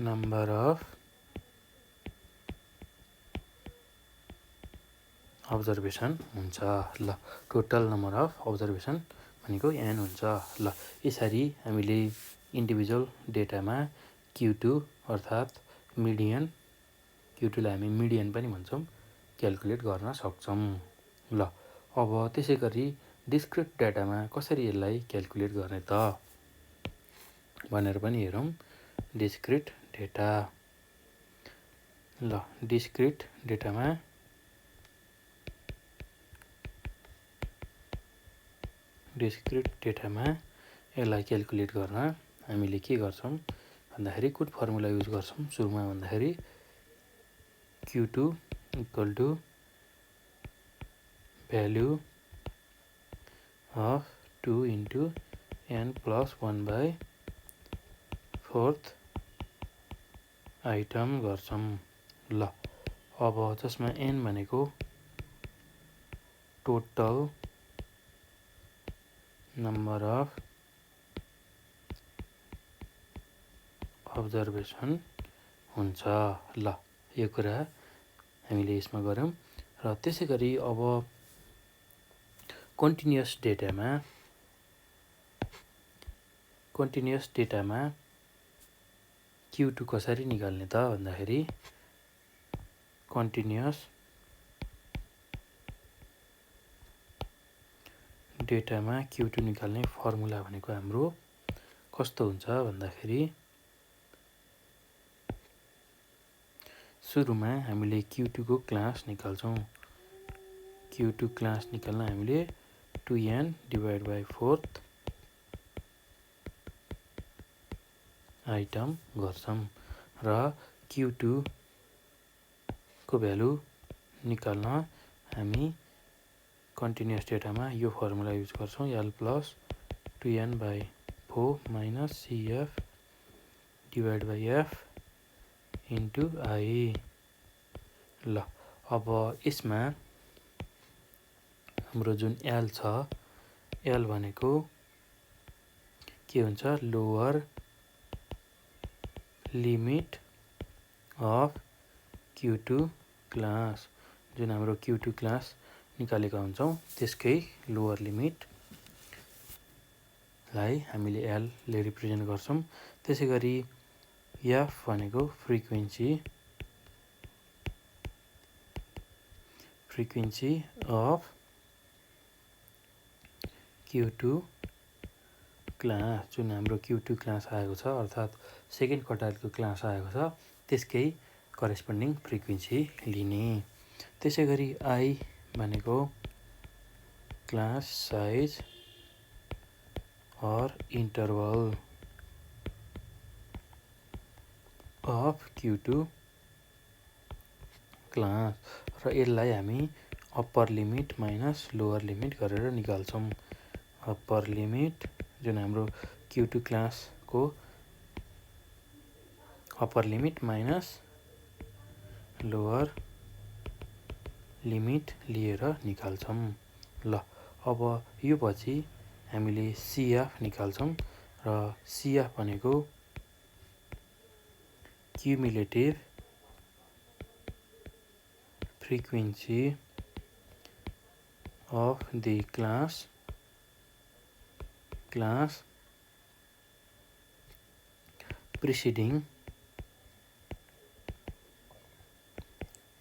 नम्बर अफ अब्जर्भेसन हुन्छ। ल टोटल नम्बर अफ अब्जर्भेसन भनेको n हुन्छ। ल यसरी हामीले इन्डिभिजुअल डेटामा Q2 अर्थात् मिडियन, Q2लाई हामी मिडियन पनि भन्छौँ, क्याल्कुलेट गर्न सक्छौँ। ल अब त्यसै गरी डिस्क्रिट डाटामा कसरी यसलाई क्याल्कुलेट गर्ने त भनेर पनि हेरौँ। Discrete data. ल डिस्क्रिट डेटामा यसलाई क्याल्कुलेट गर्न हामीले के गर्छौँ भन्दाखेरि कुन फर्मुला युज गर्छौँ सुरुमा भन्दाखेरि Q2 equal to value of 2 into n plus 1/4 item गर्छौँ। ल अब जसमा n भनेको टोटल नम्बर अफ अब्जर्भेसन हुन्छ। ल यो कुरा हामीले यसमा गऱ्यौँ र त्यसै गरी अब कन्टिन्युअस डेटामा Q2 कसरी निकाल्ने त भन्दाखेरि कन्टिन्युअस डेटामा Q2 निकाल्ने फर्मुला भनेको हाम्रो कस्तो हुन्छ भन्दाखेरि सुरुमा हामीले Q2 को क्लास निकाल्छौँ। Q2 क्लास निकाल्न हामीले 2n डिभाइड बाई 4 आइटम गर्छौँ र Q2 को भ्यालु निकाल्न हामी कन्टिन्युअस डेटामा यो फर्मुला युज गर्छौँ। l plus 2n/4 minus CF divide by F into I। ल अब यसमा हाम्रो जुन l छ, l भनेको के हुन्छ lower limit of Q2 class, जुन हाम्रो Q2 क्लास निकालेका हुन्छौँ त्यसकै लोअर लिमिटलाई हामीले l ले रिप्रेजेन्ट गर्छौँ। त्यसै गरी F भनेको फ्रिक्वेन्सी अफ Q2 क्लास, जुन हाम्रो Q2 क्लास आएको छ अर्थात् सेकेन्ड क्वार्टाइलको क्लास आएको छ त्यसकै करेस्पोन्डिङ फ्रिक्वेन्सी लिने। त्यसै गरी I भनेको class size or interval of Q2 class र यसलाई हामी upper limit minus lower limit गरेर निकाल्छौँ। अप्पर लिमिट जुन हाम्रो Q2 क्लासको upper limit minus lower limit लिएर निकाल्छौँ। ल अब यो पछि हामीले CF निकाल्छौँ र CF भनेको cumulative frequency of the class preceding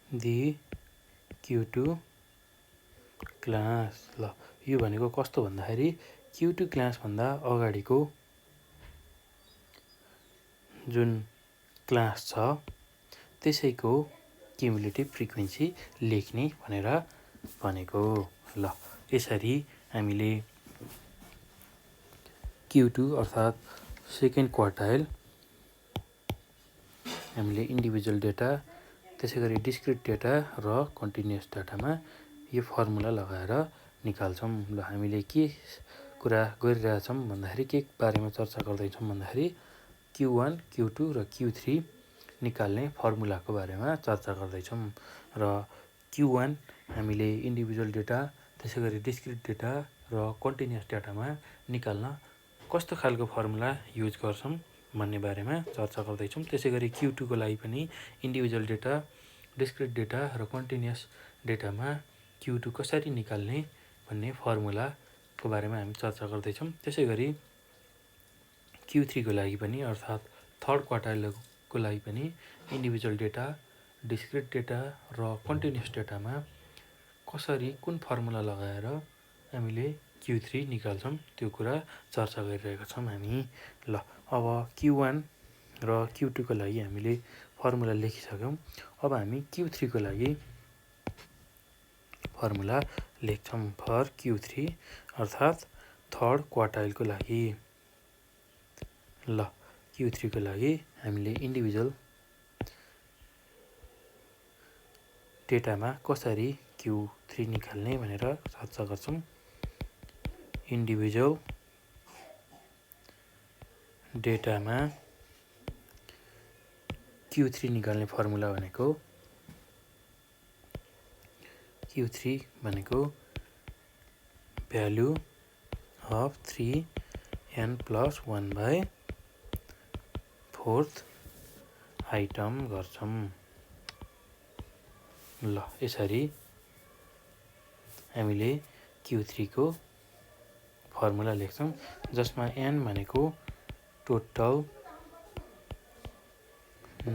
the Q2 class. ल यो भनेको कस्तो भन्दाखेरि Q2 क्लासभन्दा अगाडिको जुन क्लास छ त्यसैको क्युमुलेटिभ फ्रिक्वेन्सी लेख्ने भनेर भनेको। ल यसरी हामीले Q2 अर्थात् सेकेन्ड क्वार्टाइल हामीले इन्डिभिजुअल डेटा, त्यसै गरी डिस्क्रिट डेटा र कन्टिन्युअस डाटामा यो फर्मुला लगाएर निकाल्छौँ। ल हामीले के कुरा गरिरहेछौँ भन्दाखेरि के बारेमा चर्चा गर्दैछौँ भन्दाखेरि Q1, Q2 र Q3 निकाल्ने फर्मुलाको बारेमा चर्चा गर्दैछौँ। र Q1 हामीले इन्डिभिजुअल डेटा, त्यसै गरी डिस्क्रिट डेटा र कन्टिन्युअस डेटामा निकाल्न कस्तो खालको फर्मुला युज गर्छौँ भन्ने बारेमा चर्चा गर्दैछौँ। त्यसै गरी Q2 को लागि पनि इन्डिभिजुअल डेटा, डिस्क्रिट डेटा र कन्टिन्युअस डेटामा Q2 कसरी निकाल्ने भन्ने फर्मुलाको बारेमा हामी चर्चा गर्दैछौँ। त्यसै गरी Q3 को लागि पनि अर्थात् थर्ड क्वार्टाइलको लागि पनि इन्डिभिजुअल डेटा, डिस्क्रिट डेटा र कन्टिन्युअस डेटामा कसरी कुन फर्मुला लगाएर हामीले Q3 निकाल्छौँ त्यो कुरा चर्चा गरिरहेका छौँ हामी। ल अब Q1 र Q2 को लागि हामीले फर्मुला लेखिसक्यौँ। अब हामी Q3 को लागि फर्मुला लेख्छौँ। फर Q3 अर्थात् थर्ड क्वार्टाइलको लागि। ल Q3 को लागि हामीले इन्डिभिजुअल डेटामा कसरी Q3 निकाल्ने भनेर चर्चा गर्छौँ। इन्डिभिजुअल डेटामा Q3 निकाल्ने फर्मुला भनेको Q3 भनेको भ्यालु अफ 3n+1/4 आइटम गर्छौँ। ल यसरी हामीले Q3 को फर्मुला लेख्छौँ, जसमा n भनेको टोटल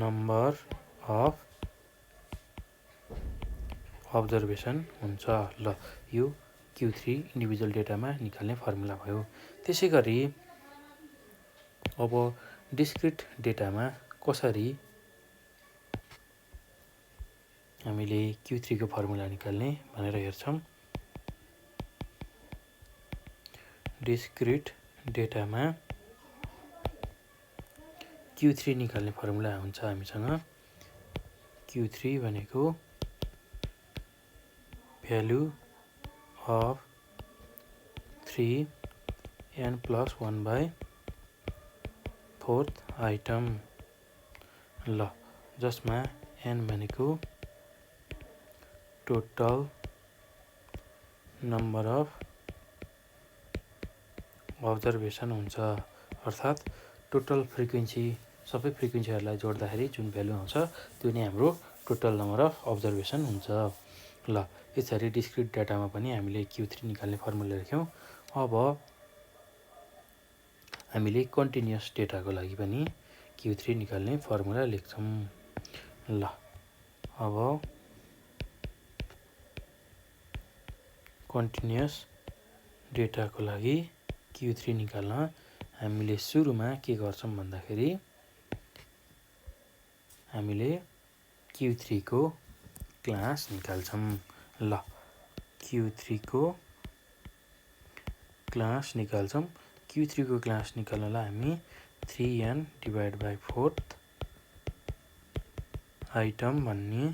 नम्बर अफ अब्जर्भेसन हुन्छ। ल यो Q3 इन्डिभिजुअल डेटामा निकाल्ने फर्मुला भयो। त्यसै गरी अब डिस्क्रिट डेटामा कसरी हामीले Q3 को फर्मुला निकाल्ने भनेर हेर्छौँ। डिस्क्रिट डेटामा Q3 निकाल्ने फर्मुला हुन्छ हामीसँग। Q3 भनेको भ्यालु अफ 3n+1/4 आइटम। ल जसमा n भनेको टोटल नम्बर अफ अब्जर्भेसन हुन्छ, अर्थात् टोटल फ्रिक्वेन्सी, सबै फ्रिक्वेन्सीहरूलाई जोड्दाखेरि जुन भ्यालु आउँछ त्यो नै हाम्रो टोटल नम्बर अफ अब्जर्भेसन हुन्छ। ल यसरी डिस्क्रिट डाटामा पनि हामीले Q3 निकाल्ने फर्मुला लेख्यौँ। अब हामीले कन्टिन्युअस डेटाको लागि पनि Q3 निकाल्ने फर्मुला लेख्छौँ। ल अब कन्टिन्युअस डेटाको लागि Q3 निकाल्न हामीले सुरुमा के गर्छौँ भन्दाखेरि हामीले Q3 को क्लास निकाल्छौँ। ल Q3 को क्लास निकाल्छौँ। Q3 को क्लास निकाल्नलाई हामी 3n/4 आइटम भन्ने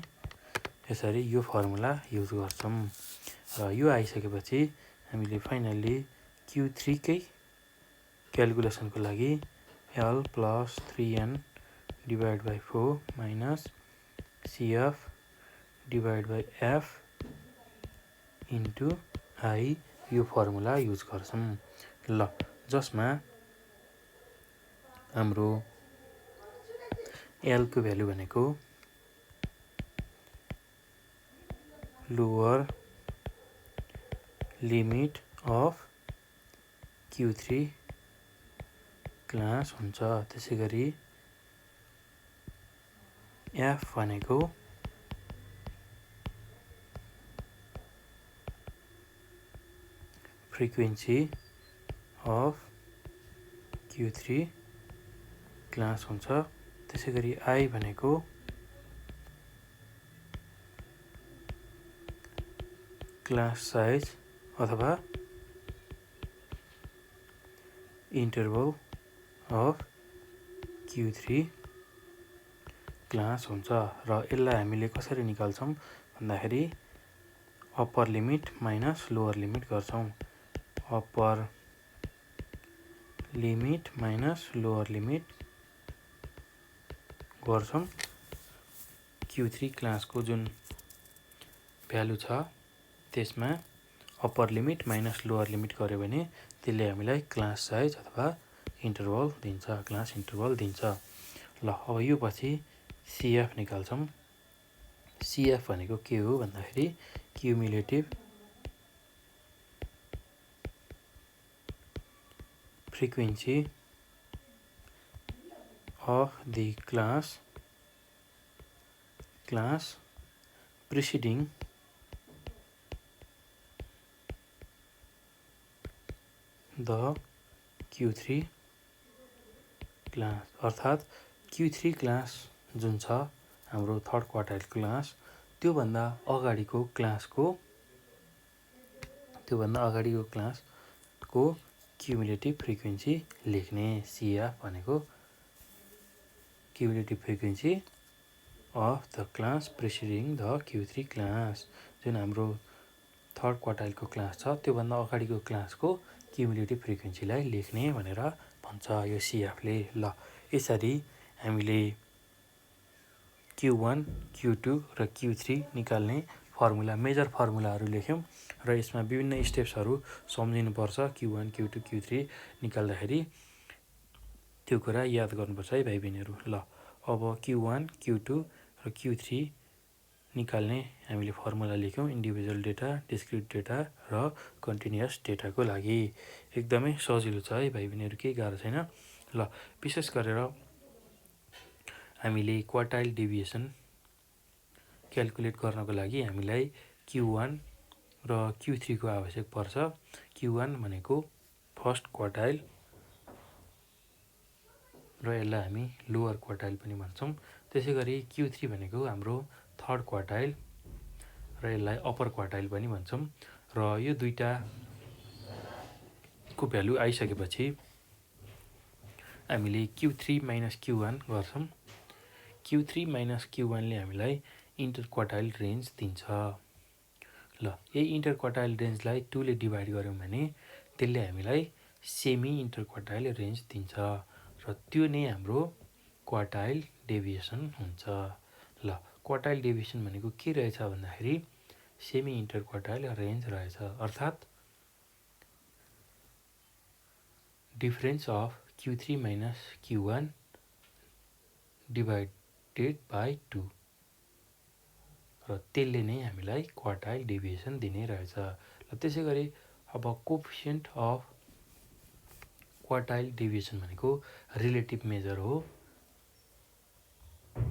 यसरी यो फर्मुला युज गर्छौँ। र यो आइसकेपछि हामीले फाइनल्ली Q3 कै क्यालकुलेसनको लागि L + 3n/4 - CF/F into I यो फर्मुला युज गर्छौँ। ल जसमा हाम्रो L को भ्यालु भनेको lower limit of Q3 class हुन्छ। त्यसै गरी F भनेको फ्रिक्वेन्सी अफ Q3 क्लास हुन्छ। त्यसै गरी I भनेको क्लास साइज अथवा इन्टरभल अफ Q3 क्लास हुन्छ। र यसलाई हामीले कसरी निकाल्छौँ भन्दाखेरि upper limit minus lower limit गर्छौँ। Upper limit minus lower limit गर्छौँ Q3 क्लासको जुन भ्यालु छ त्यसमा upper limit minus lower limit गर्यो भने त्यसले हामीलाई क्लास साइज अथवा इन्टरभल दिन्छ, क्लास इन्टरभल दिन्छ। ल अब यो पछि CF निकाल्छौँ। CF भनेको के हो भन्दाखेरि cumulative frequency of the class preceding the Q3 class, अर्थात् Q3 क्लास जुन छ हाम्रो थर्ड क्वार्टाइल क्लास त्योभन्दा अगाडिको क्लासको क्युमुलेटिभ फ्रिक्वेन्सी लेख्ने। CF भनेको cumulative frequency of the class preceding the Q3 class, जुन हाम्रो थर्ड क्वार्टाइलको क्लास छ त्योभन्दा अगाडिको क्लासको क्युमुलेटिभ फ्रिक्वेन्सीलाई लेख्ने भनेर भन्छ यो CFले। ल यसरी हामीले Q1, Q2 र Q3 निकाल्ने फर्मुला, मेजर फर्मुलाहरू लेख्यौँ र यसमा विभिन्न स्टेप्सहरू सम्झिनुपर्छ। Q1, Q2, Q3 निकाल्दाखेरि त्यो कुरा याद गर्नुपर्छ है भाइ बहिनीहरू। ल अब Q1, Q2 र Q3 निकाल्ने हामीले फर्मुला लेख्यौँ इन्डिभिजुअल डेटा, डिस्क्रिट डेटा र कन्टिन्युअस डेटाको लागि। एकदमै सजिलो छ है भाइ बहिनीहरू, केही गाह्रो छैन। ल विशेष गरेर हामीले क्वार्टाइल डेभिएसन क्यालकुलेट गर्नको लागि हामीलाई Q1 र Q3 को आवश्यक पर्छ। Q1 भनेको फर्स्ट क्वार्टाइल र यसलाई हामी लोअर क्वार्टाइल पनि भन्छौँ। त्यसै गरी Q3 भनेको हाम्रो थर्ड क्वार्टाइल र यसलाई अप्पर क्वार्टाइल पनि भन्छौँ। र यो दुईटाको भ्यालु आइसकेपछि हामीले Q3 माइनस Q1 गर्छौँ। Q3 माइनस Q1 ले हामीलाई इन्टर क्वार्टाइल रेन्ज दिन्छ। ल यही इन्टर क्वार्टाइल रेन्जलाई 2 ले डिभाइड गऱ्यौँ भने त्यसले हामीलाई सेमी इन्टर क्वार्टाइल रेन्ज दिन्छ र त्यो नै हाम्रो क्वार्टाइल डेभिएसन हुन्छ। ल क्वार्टाइल डेभिएसन भनेको के रहेछ भन्दाखेरि सेमी इन्टर क्वार्टाइल रेन्ज रहेछ, अर्थात् difference of Q3 minus Q1 divided by 2 र त्यसले नै हामीलाई क्वार्टाइल डेभिएसन दिने रहेछ। ल त्यसै गरी अब कोफिसिएन्ट अफ क्वार्टाइल डेभिएसन भनेको रिलेटिभ मेजर हो।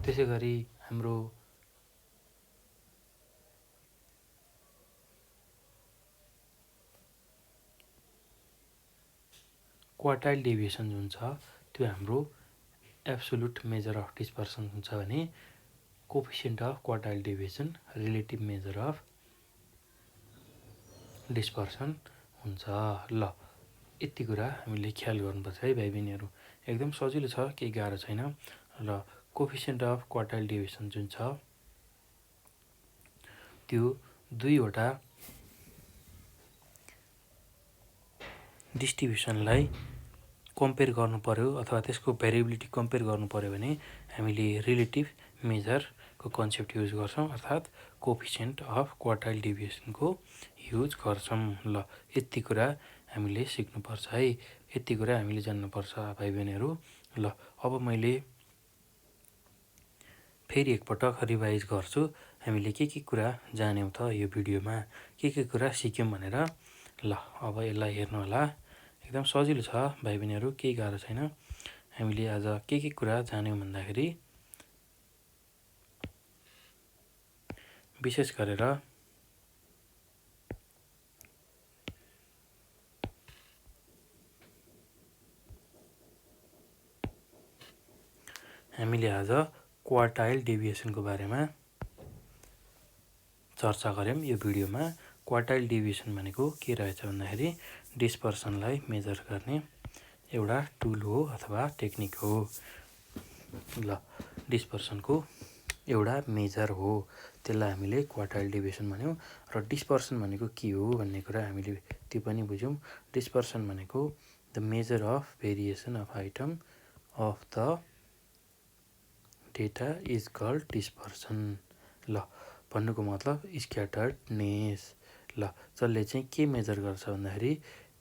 त्यसै गरी हाम्रो क्वार्टाइल डेभिएसन जुन छ त्यो हाम्रो एब्सोल्युट मेजर अफ डिस्पर्सन हुन्छ भने coefficient of quartile deviation relative measure of dispersion हुन्छ। ल यति कुरा हामीले ख्याल गर्नुपर्छ है भाइ बहिनीहरू, एकदम सजिलो छ, केही गाह्रो छैन। र कोफिसिएन्ट अफ क्वार्टाइल डेभिएसन जुन छ त्यो दुईवटा डिस्ट्रिब्युसनलाई कम्पेयर गर्नु पर्यो अथवा त्यसको भेरिएबिलिटी कम्पेयर गर्नु पर्यो भने हामीले रिलेटिभ मेजरको कन्सेप्ट युज गर्छौँ, अर्थात् कोफिसिएन्ट अफ क्वार्टाइल डेभिएसनको युज गर्छौँ। ल यति कुरा हामीले सिक्नुपर्छ है, यति कुरा हामीले जान्नुपर्छ भाइ बहिनीहरू। ल अब मैले फेरि एकपटक रिभाइज गर्छु, हामीले के कुरा जान्यौँ त यो भिडियोमा, के कुरा सिक्यौँ भनेर। ल अब यसलाई हेर्नु होला, एकदम सजिलो छ भाइ बहिनीहरू, केही गाह्रो छैन। हामीले आज के कुरा जान्यौँ भन्दाखेरि विशेष गरेर हामीले आज क्वार्टाइल डेभिएसनको बारेमा चर्चा गऱ्यौँ यो भिडियोमा। क्वार्टाइल डेभिएसन भनेको के रहेछ भन्दाखेरि डिस्पर्सनलाई मेजर गर्ने एउटा टुल हो अथवा टेक्निक हो। ल डिस्पर्सनको एउटा मेजर हो, त्यसलाई हामीले क्वार्टाइल डेभिएसन भन्यौँ। र डिस्पर्सन भनेको के हो भन्ने कुरा हामीले त्यो पनि बुझ्यौँ। डिस्पर्सन भनेको the measure of variation of item of the data is called dispersion. ल भन्नुको मतलब स्क्याटर्डनेस। ल जसले चाहिँ के मेजर गर्छ भन्दाखेरि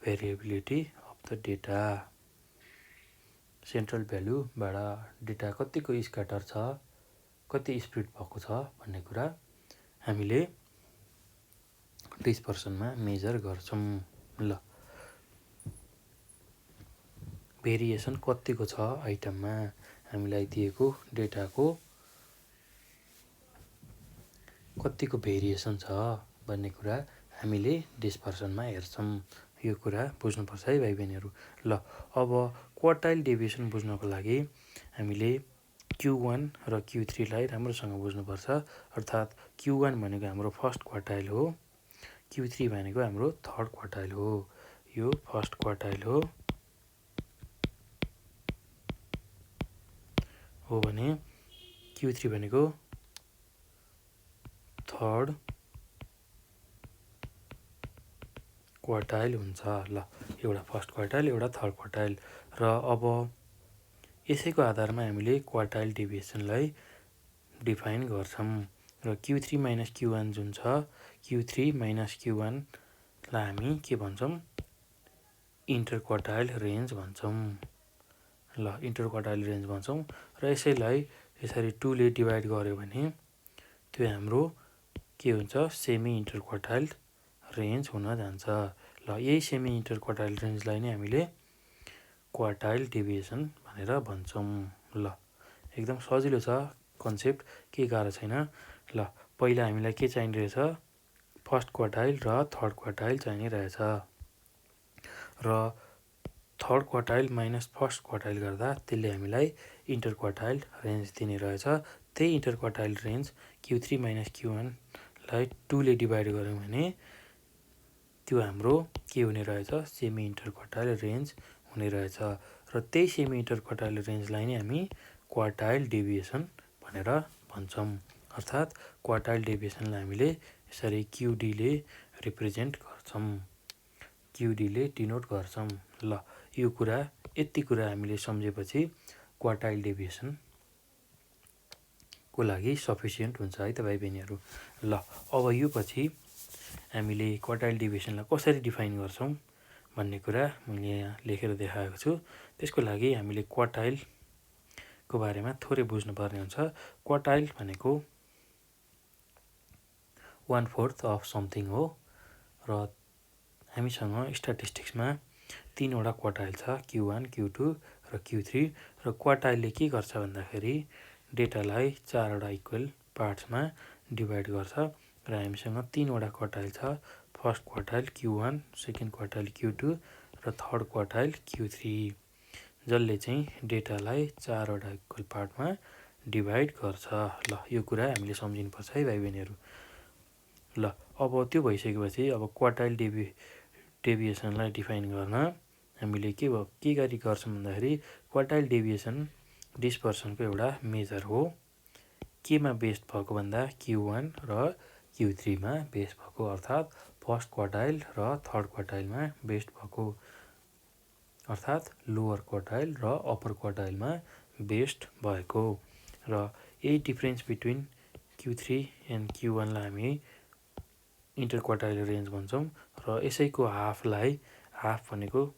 variability of the data, central भ्यालुबाट डेटा कतिको स्क्याटर छ, कति स्प्लिट भएको छ भन्ने कुरा हामीले डिस्पर्सनमा मेजर गर्छौँ। ल भेरिएसन कतिको छ आइटममा, हामीलाई दिएको डेटाको कतिको भेरिएसन छ भन्ने कुरा हामीले डिस्पर्सनमा हेर्छौँ। यो कुरा बुझ्नुपर्छ है भाइ बहिनीहरू। ल अब क्वार्टाइल डेभिएसन बुझ्नको लागि हामीले Q1 र Q3 लाई राम्रोसँग बुझ्नुपर्छ। अर्थात् Q1 भनेको हाम्रो फर्स्ट क्वार्टाइल हो, Q3 भनेको हाम्रो थर्ड क्वार्टाइल हो। यो फर्स्ट क्वार्टाइल हो भने Q3 भनेको थर्ड क्वार्टाइल हुन्छ। ल एउटा फर्स्ट क्वार्टाइल, एउटा थर्ड क्वार्टाइल। र अब यसैको आधारमा हामीले क्वार्टाइल डेभिएसनलाई डिफाइन गर्छौँ। र Q3 माइनस Q1 जुन छ, Q3 माइनस Q1 लाई हामी के भन्छौँ, इन्टर क्वार्टाइल रेन्ज भन्छौँ। ल इन्टर क्वार्टाइल रेन्ज भन्छौँ। र यसैलाई यसरी 2 ले डिभाइड गर्यो भने त्यो हाम्रो के हुन्छ, सेमी इन्टर क्वार्टाइल रेन्ज हुन जान्छ। ल यही सेमी इन्टर क्वार्टाइल रेन्जलाई नै हामीले क्वार्टाइल डेभिएसन भनेर भन्छौँ। ल एकदम सजिलो छ कन्सेप्ट, केही गाह्रो छैन। ल पहिला हामीलाई के चाहिने रहेछ, फर्स्ट क्वार्टाइल र थर्ड क्वार्टाइल चाहिने रहेछ। र third quartile minus first quartile गर्दा त्यसले हामीलाई इन्टर क्वार्टाइल रेन्ज दिने रहेछ। त्यही enter quartile range Q3 minus Q1 लाई 2 ले डिभाइड गऱ्यौँ भने त्यो हाम्रो के हुने रहेछ, सेमी इन्टर क्वार्टाइल रेन्ज हुने रहेछ। र त्यही सेमी इन्टर क्वार्टाइल रेन्जलाई नै हामी क्वार्टाइल डेभिएसन भनेर भन्छौँ। अर्थात् क्वार्टाइल डेभिएसनलाई हामीले यसरी QD ले रिप्रेजेन्ट गर्छौँ, QD ले डिनोट गर्छौँ। ल यो कुरा, यति कुरा हामीले सम्झेपछि क्वार्टाइल डेभिएसनको लागि सफिसियन्ट हुन्छ है त भाइ बहिनीहरू। ल अब यो पछि हामीले क्वार्टाइल डेभिएसनलाई कसरी डिफाइन गर्छौँ भन्ने कुरा मैले यहाँ लेखेर देखाएको छु। त्यसको लागि हामीले क्वार्टाइलको बारेमा थोरै बुझ्नुपर्ने हुन्छ। क्वार्टाइल भनेको 1/4 अफ समथिङ हो। र हामीसँग स्ट्याटिस्टिक्समा 3वटा क्वार्टाइल छ, Q1, Q2 र Q3। र क्वार्टाइलले के गर्छ भन्दाखेरि डेटालाई 4वटा इक्वल पार्ट्समा डिभाइड गर्छ। र हामीसँग 3वटा क्वार्टाइल छ, first quartile Q1, second quartile Q2 र थर्ड क्वार्टाइल Q3, जसले चाहिँ डेटालाई 4वटा इक्वल पार्टमा डिभाइड गर्छ। ल यो कुरा हामीले सम्झिनुपर्छ है भाइ बहिनीहरू। ल अब त्यो भइसकेपछि अब क्वार्टाइल डेभिएसनलाई डिफाइन गर्न हामीले के गरी गर्छौँ भन्दाखेरि क्वार्टाइल डेभिएसन डिस्पर्सनको एउटा मेजर हो। केमा बेस्ड भएको भन्दा Q1 र Q3 मा बेस्ड भएको, अर्थात् फर्स्ट क्वार्टाइल र थर्ड क्वार्टाइलमा बेस्ड भएको, अर्थात् लोवर क्वार्टाइल र अप्पर क्वार्टाइलमा बेस्ड भएको। र यही difference between Q3 and Q1 लाई हामी इन्टर क्वार्टाइल रेन्ज भन्छौँ। र यसैको हाफलाई, हाफ भनेको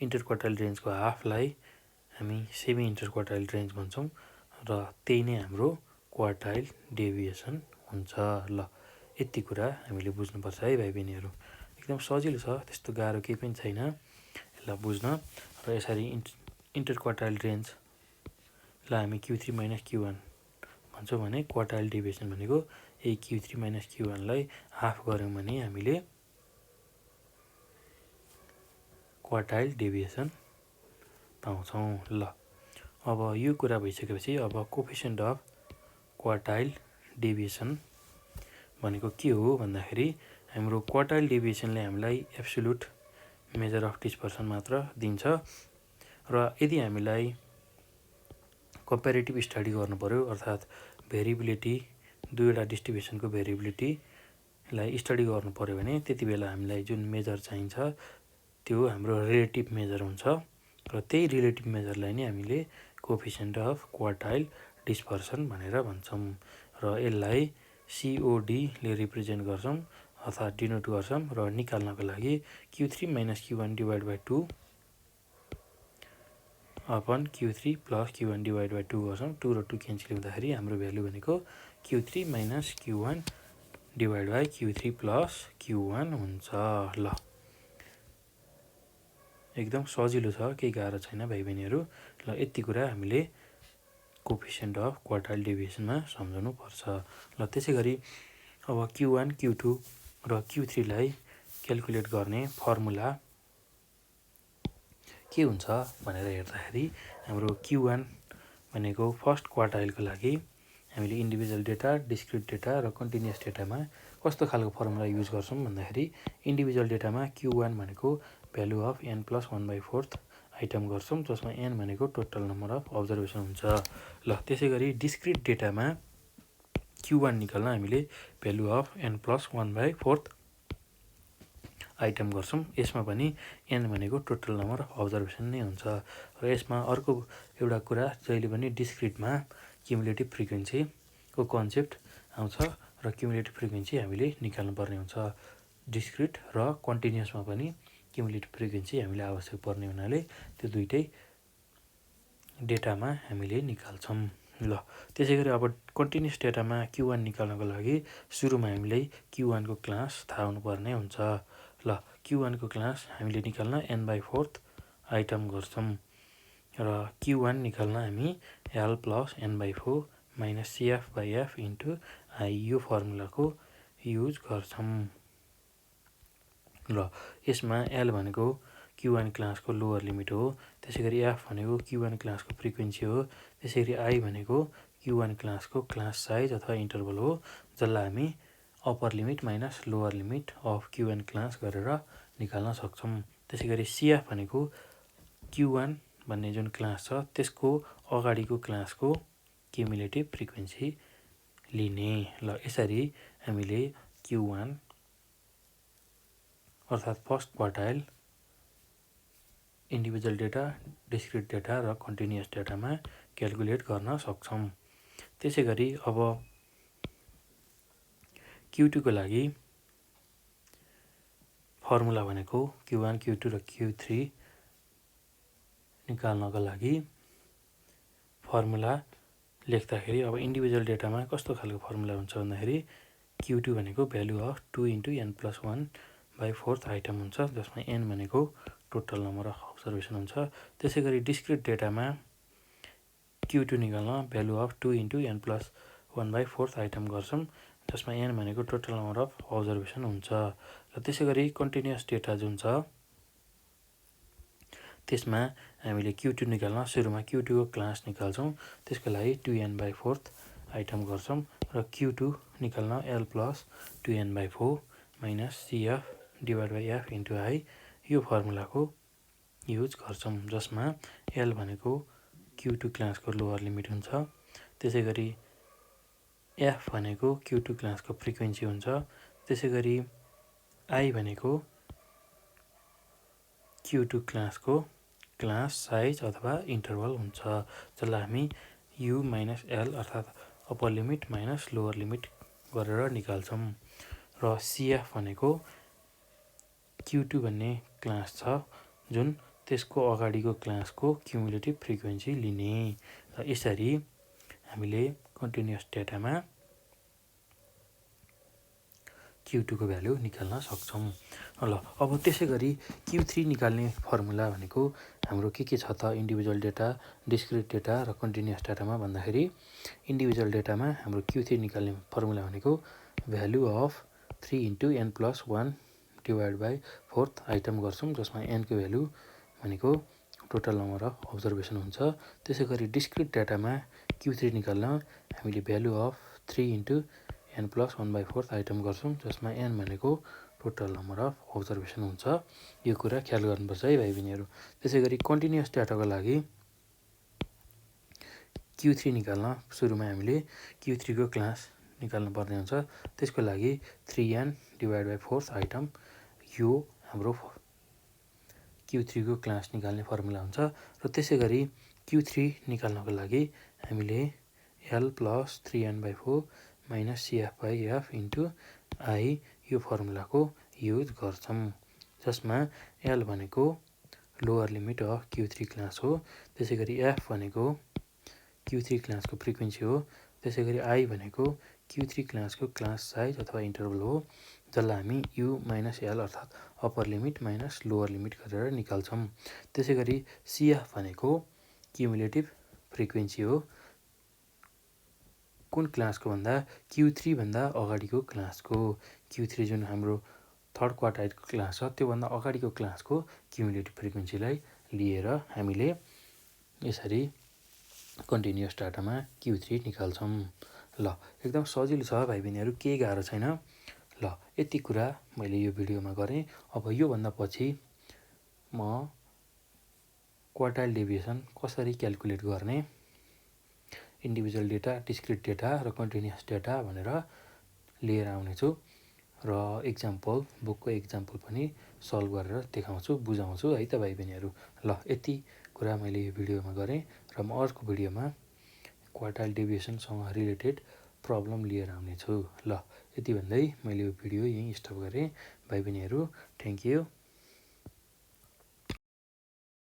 इन्टर क्वार्टाइल रेन्जको हाफलाई हामी सेमी इन्टर क्वार्टाइल रेन्ज भन्छौँ। र त्यही नै हाम्रो क्वार्टाइल डेभिएसन हुन्छ। ल यति कुरा हामीले बुझ्नुपर्छ है भाइ बहिनीहरू। एकदम सजिलो छ, त्यस्तो गाह्रो केही पनि छैन यसलाई बुझ्न। र यसरी इन्टर क्वार्टाइल रेन्जलाई हामी Q3 माइनस Q1 भन्छौँ भने क्वार्टाइल डेभिएसन भनेको यही Q3 माइनस Q1 लाई हाफ गऱ्यौँ भने हामीले क्वार्टाइल डेभिएसन पाउँछौँ। ल अब यो कुरा भइसकेपछि अब कोफिसिएन्ट अफ क्वार्टाइल डेभिएसन भनेको के हो भन्दाखेरि हाम्रो क्वार्टाइल डेभिएसनले हामीलाई एब्सोल्युट मेजर अफ डिस्पर्सन मात्र दिन्छ। र यदि हामीलाई कम्पेरिटिभ स्टडी गर्नु पर्यो, अर्थात् भेरिएबिलिटी, दुईवटा डिस्ट्रिब्युसनको भेरिएबिलिटीलाई स्टडी गर्नु पर्यो भने त्यति बेला हामीलाई जुन मेजर चाहिन्छ त्यो हाम्रो रिलेटिभ मेजर हुन्छ। र त्यही रिलेटिभ मेजरलाई नै हामीले कोफिसिएन्ट अफ क्वार्टाइल डिस्पर्सन भनेर भन्छौँ र यसलाई CODले रिप्रेजेन्ट गर्छौँ अर्थात् डिनोट गर्छौँ र निकाल्नको लागि Q3 - Q1 divide by 2 upon Q3 + Q1 divide by 2 गर्छौँ। 2 र 2 क्यान्सल हुँदाखेरि हाम्रो भ्यालु भनेको Q3 - Q1 divide by Q3 + Q1 हुन्छ। ल एकदम सजिलो छ, केही गाह्रो छैन भाइ बहिनीहरू। ल यति कुरा हामीले कोफिसिएन्ट अफ क्वार्टाइल डेभिएसनमा सम्झाउनु पर्छ। ल त्यसै गरी अब Q1, Q2 र Q3 लाई क्यालकुलेट गर्ने फर्मुला के हुन्छ भनेर हेर्दाखेरि हाम्रो Q1 भनेको फर्स्ट क्वार्टाइलको लागि हामीले इन्डिभिजुअल डेटा, डिस्क्रिट डेटा र कन्टिन्युअस डेटामा कस्तो खालको फर्मुला युज गर्छौँ भन्दाखेरि इन्डिभिजुअल डेटामा Q1 भनेको भ्यालु अफ n+1/4 आइटम गर्छौँ, जसमा n भनेको टोटल नम्बर अफ अब्जर्भेसन हुन्छ। ल त्यसै गरी डिस्क्रिट डेटामा Q1 निकाल्न हामीले भ्यालु अफ n+1/4 आइटम गर्छौँ। यसमा पनि n भनेको टोटल नम्बर अफ अब्जर्भेसन नै हुन्छ र यसमा अर्को एउटा कुरा जहिले पनि डिस्क्रिटमा क्युमुलेटिभ फ्रिक्वेन्सीको कन्सेप्ट आउँछ र क्युमुलेटिभ फ्रिक्वेन्सी हामीले निकाल्नुपर्ने हुन्छ। डिस्क्रिट र कन्टिन्युअसमा पनि क्युमुलेटिभ फ्रिक्वेन्सी हामीले आवश्यक पर्ने हुनाले त्यो दुइटै डेटामा हामीले निकाल्छौँ। ल त्यसै गरी अब कन्टिन्युअस डेटामा Q1 निकाल्नको लागि सुरुमा हामीलाई Q1 को क्लास थाहा हुनुपर्ने हुन्छ। ल Q1 को क्लास हामीले निकाल्न n/4 आइटम गर्छौँ र Q1 निकाल्न हामी L + n/4 - CF/F * I यो फर्मुलाको युज गर्छौँ। ल यसमा L भनेको Q1 क्लासको लोअर लिमिट हो, त्यसै गरी F भनेको Q1 क्लासको फ्रिक्वेन्सी हो, त्यसै गरी I भनेको Q1 क्लासको क्लास साइज अथवा इन्टरभल हो, जसलाई हामी upper limit minus lower limit of Q1 class गरेर निकाल्न सक्छौँ। त्यसै गरी CF भनेको Q1 भन्ने जुन क्लास छ त्यसको अगाडिको क्लासको क्युमुलेटिभ फ्रिक्वेन्सी लिने। ल यसरी हामीले Q1 अर्थात् first quartile individual data, discrete data र कन्टिन्युअस डेटामा क्यालकुलेट गर्न सक्छौँ। त्यसै गरी अब Q2 को लागि फर्मुला भनेको Q1, Q2 र Q3 निकाल्नको लागि फर्मुला लेख्दाखेरि अब इन्डिभिजुअल डेटामा कस्तो खालको फर्मुला हुन्छ भन्दाखेरि Q2 भनेको भ्यालु अफ 2 * n+1/4 आइटम हुन्छ, जसमा n भनेको टोटल नम्बर अफ अब्जर्भेसन हुन्छ। त्यसै गरी डिस्क्रिट डेटामा Q2 निकाल्न भ्यालु अफ 2 * n+1/4 आइटम गर्छौँ, जसमा n भनेको टोटल नम्बर अफ अब्जर्भेसन हुन्छ। र त्यसै गरी कन्टिन्युअस डेटा जुन छ त्यसमा हामीले Q2 निकाल्न सुरुमा Q2 को क्लास निकाल्छौँ, त्यसको लागि 2n/4 आइटम गर्छौँ र Q2 निकाल्न L + 2n/4 - CF/F * I यो फर्मुलाको युज गर्छौँ, जसमा L भनेको Q2 क्लासको लोअर लिमिट हुन्छ, त्यसै गरी F भनेको Q2 क्लासको फ्रिक्वेन्सी हुन्छ, त्यसै गरी I भनेको Q2 क्लासको क्लास साइज अथवा इन्टरभल हुन्छ, जसलाई हामी U - L अर्थात् upper limit minus lower limit गरेर निकाल्छौँ। र CF भनेको Q2 भन्ने क्लास छ जुन त्यसको अगाडिको क्लासको क्युमुलेटिभ फ्रिक्वेन्सी लिने। र यसरी हामीले कन्टिन्युअस डेटामा Q2 को भ्यालु निकाल्न सक्छौँ। ल अब त्यसै गरी Q3 निकाल्ने फर्मुला भनेको हाम्रो के छ त इन्डिभिजुअल डेटा, डिस्क्रिट डेटा र कन्टिन्युअस डेटामा भन्दाखेरि इन्डिभिजुअल डेटामा हाम्रो Q3 निकाल्ने फर्मुला भनेको भ्यालु अफ 3 * n+1/4 आइटम गर्छौँ, जसमा n को भ्यालु भनेको टोटल नम्बर अफ अब्जर्भेसन हुन्छ। त्यसै गरी डिस्क्रिट डेटामा Q3 निकाल्न हामीले भ्यालु अफ 3 * n+1/4 आइटम गर्छौँ, जसमा n भनेको टोटल नम्बर अफ अब्जर्भेसन हुन्छ। यो कुरा ख्याल गर्नुपर्छ है भाइ बहिनीहरू। त्यसै गरी कन्टिन्युअस डेटाको लागि Q3 निकाल्न सुरुमा हामीले Q3 को क्लास निकाल्नु पर्ने हुन्छ, त्यसको लागि 3n/4 आइटम यो हाम्रो Q3 को क्लास निकाल्ने फर्मुला हुन्छ। र त्यसै गरी Q3 निकाल्नको लागि हामीले L + 3n/4 - CF/F into I यो फर्मुलाको युज गर्छौँ, जसमा L भनेको lower limit of Q3 class हो, त्यसै गरी F भनेको Q3 क्लासको फ्रिक्वेन्सी हो, त्यसै गरी I भनेको Q3 क्लासको क्लास साइज अथवा इन्टरभल हो, जसलाई हामी U - L अर्थात् upper limit minus lower limit गरेर निकाल्छौँ। त्यसै गरी CF भनेको क्युमुलेटिभ फ्रिक्वेन्सी हो, कुन क्लासको भन्दा Q3 भन्दा अगाडिको क्लासको। Q3 जुन हाम्रो थर्ड क्वार्टाइलको क्लास छ त्योभन्दा अगाडिको क्लासको क्युमुलेटिभ फ्रिक्वेन्सीलाई लिएर हामीले यसरी कन्टिन्युअस डाटामा Q3 निकाल्छौँ। ल एकदम सजिलो छ भाइ बहिनीहरू, केही गाह्रो छैन। ल यति कुरा मैले यो भिडियोमा गरेँ। अब योभन्दा पछि म क्वार्टाइल डेभिएसन कसरी क्यालकुलेट गर्ने, इन्डिभिजुअल डेटा, डिस्क्रिट डेटा र कन्टिन्युअस डेटा भनेर लिएर आउनेछु र इक्जाम्पल, बुकको इक्जाम्पल पनि सल्भ गरेर देखाउँछु, बुझाउँछु है त भाइ बहिनीहरू। ल यति कुरा मैले यो भिडियोमा गरेँ र म अर्को भिडियोमा क्वार्टाइल डेभिएसनसँग रिलेटेड प्रब्लम लिएर आउनेछु। ल यति भन्दै मैले यो भिडियो यहीँ स्टप गरेँ भाइ बहिनीहरू। Thank you.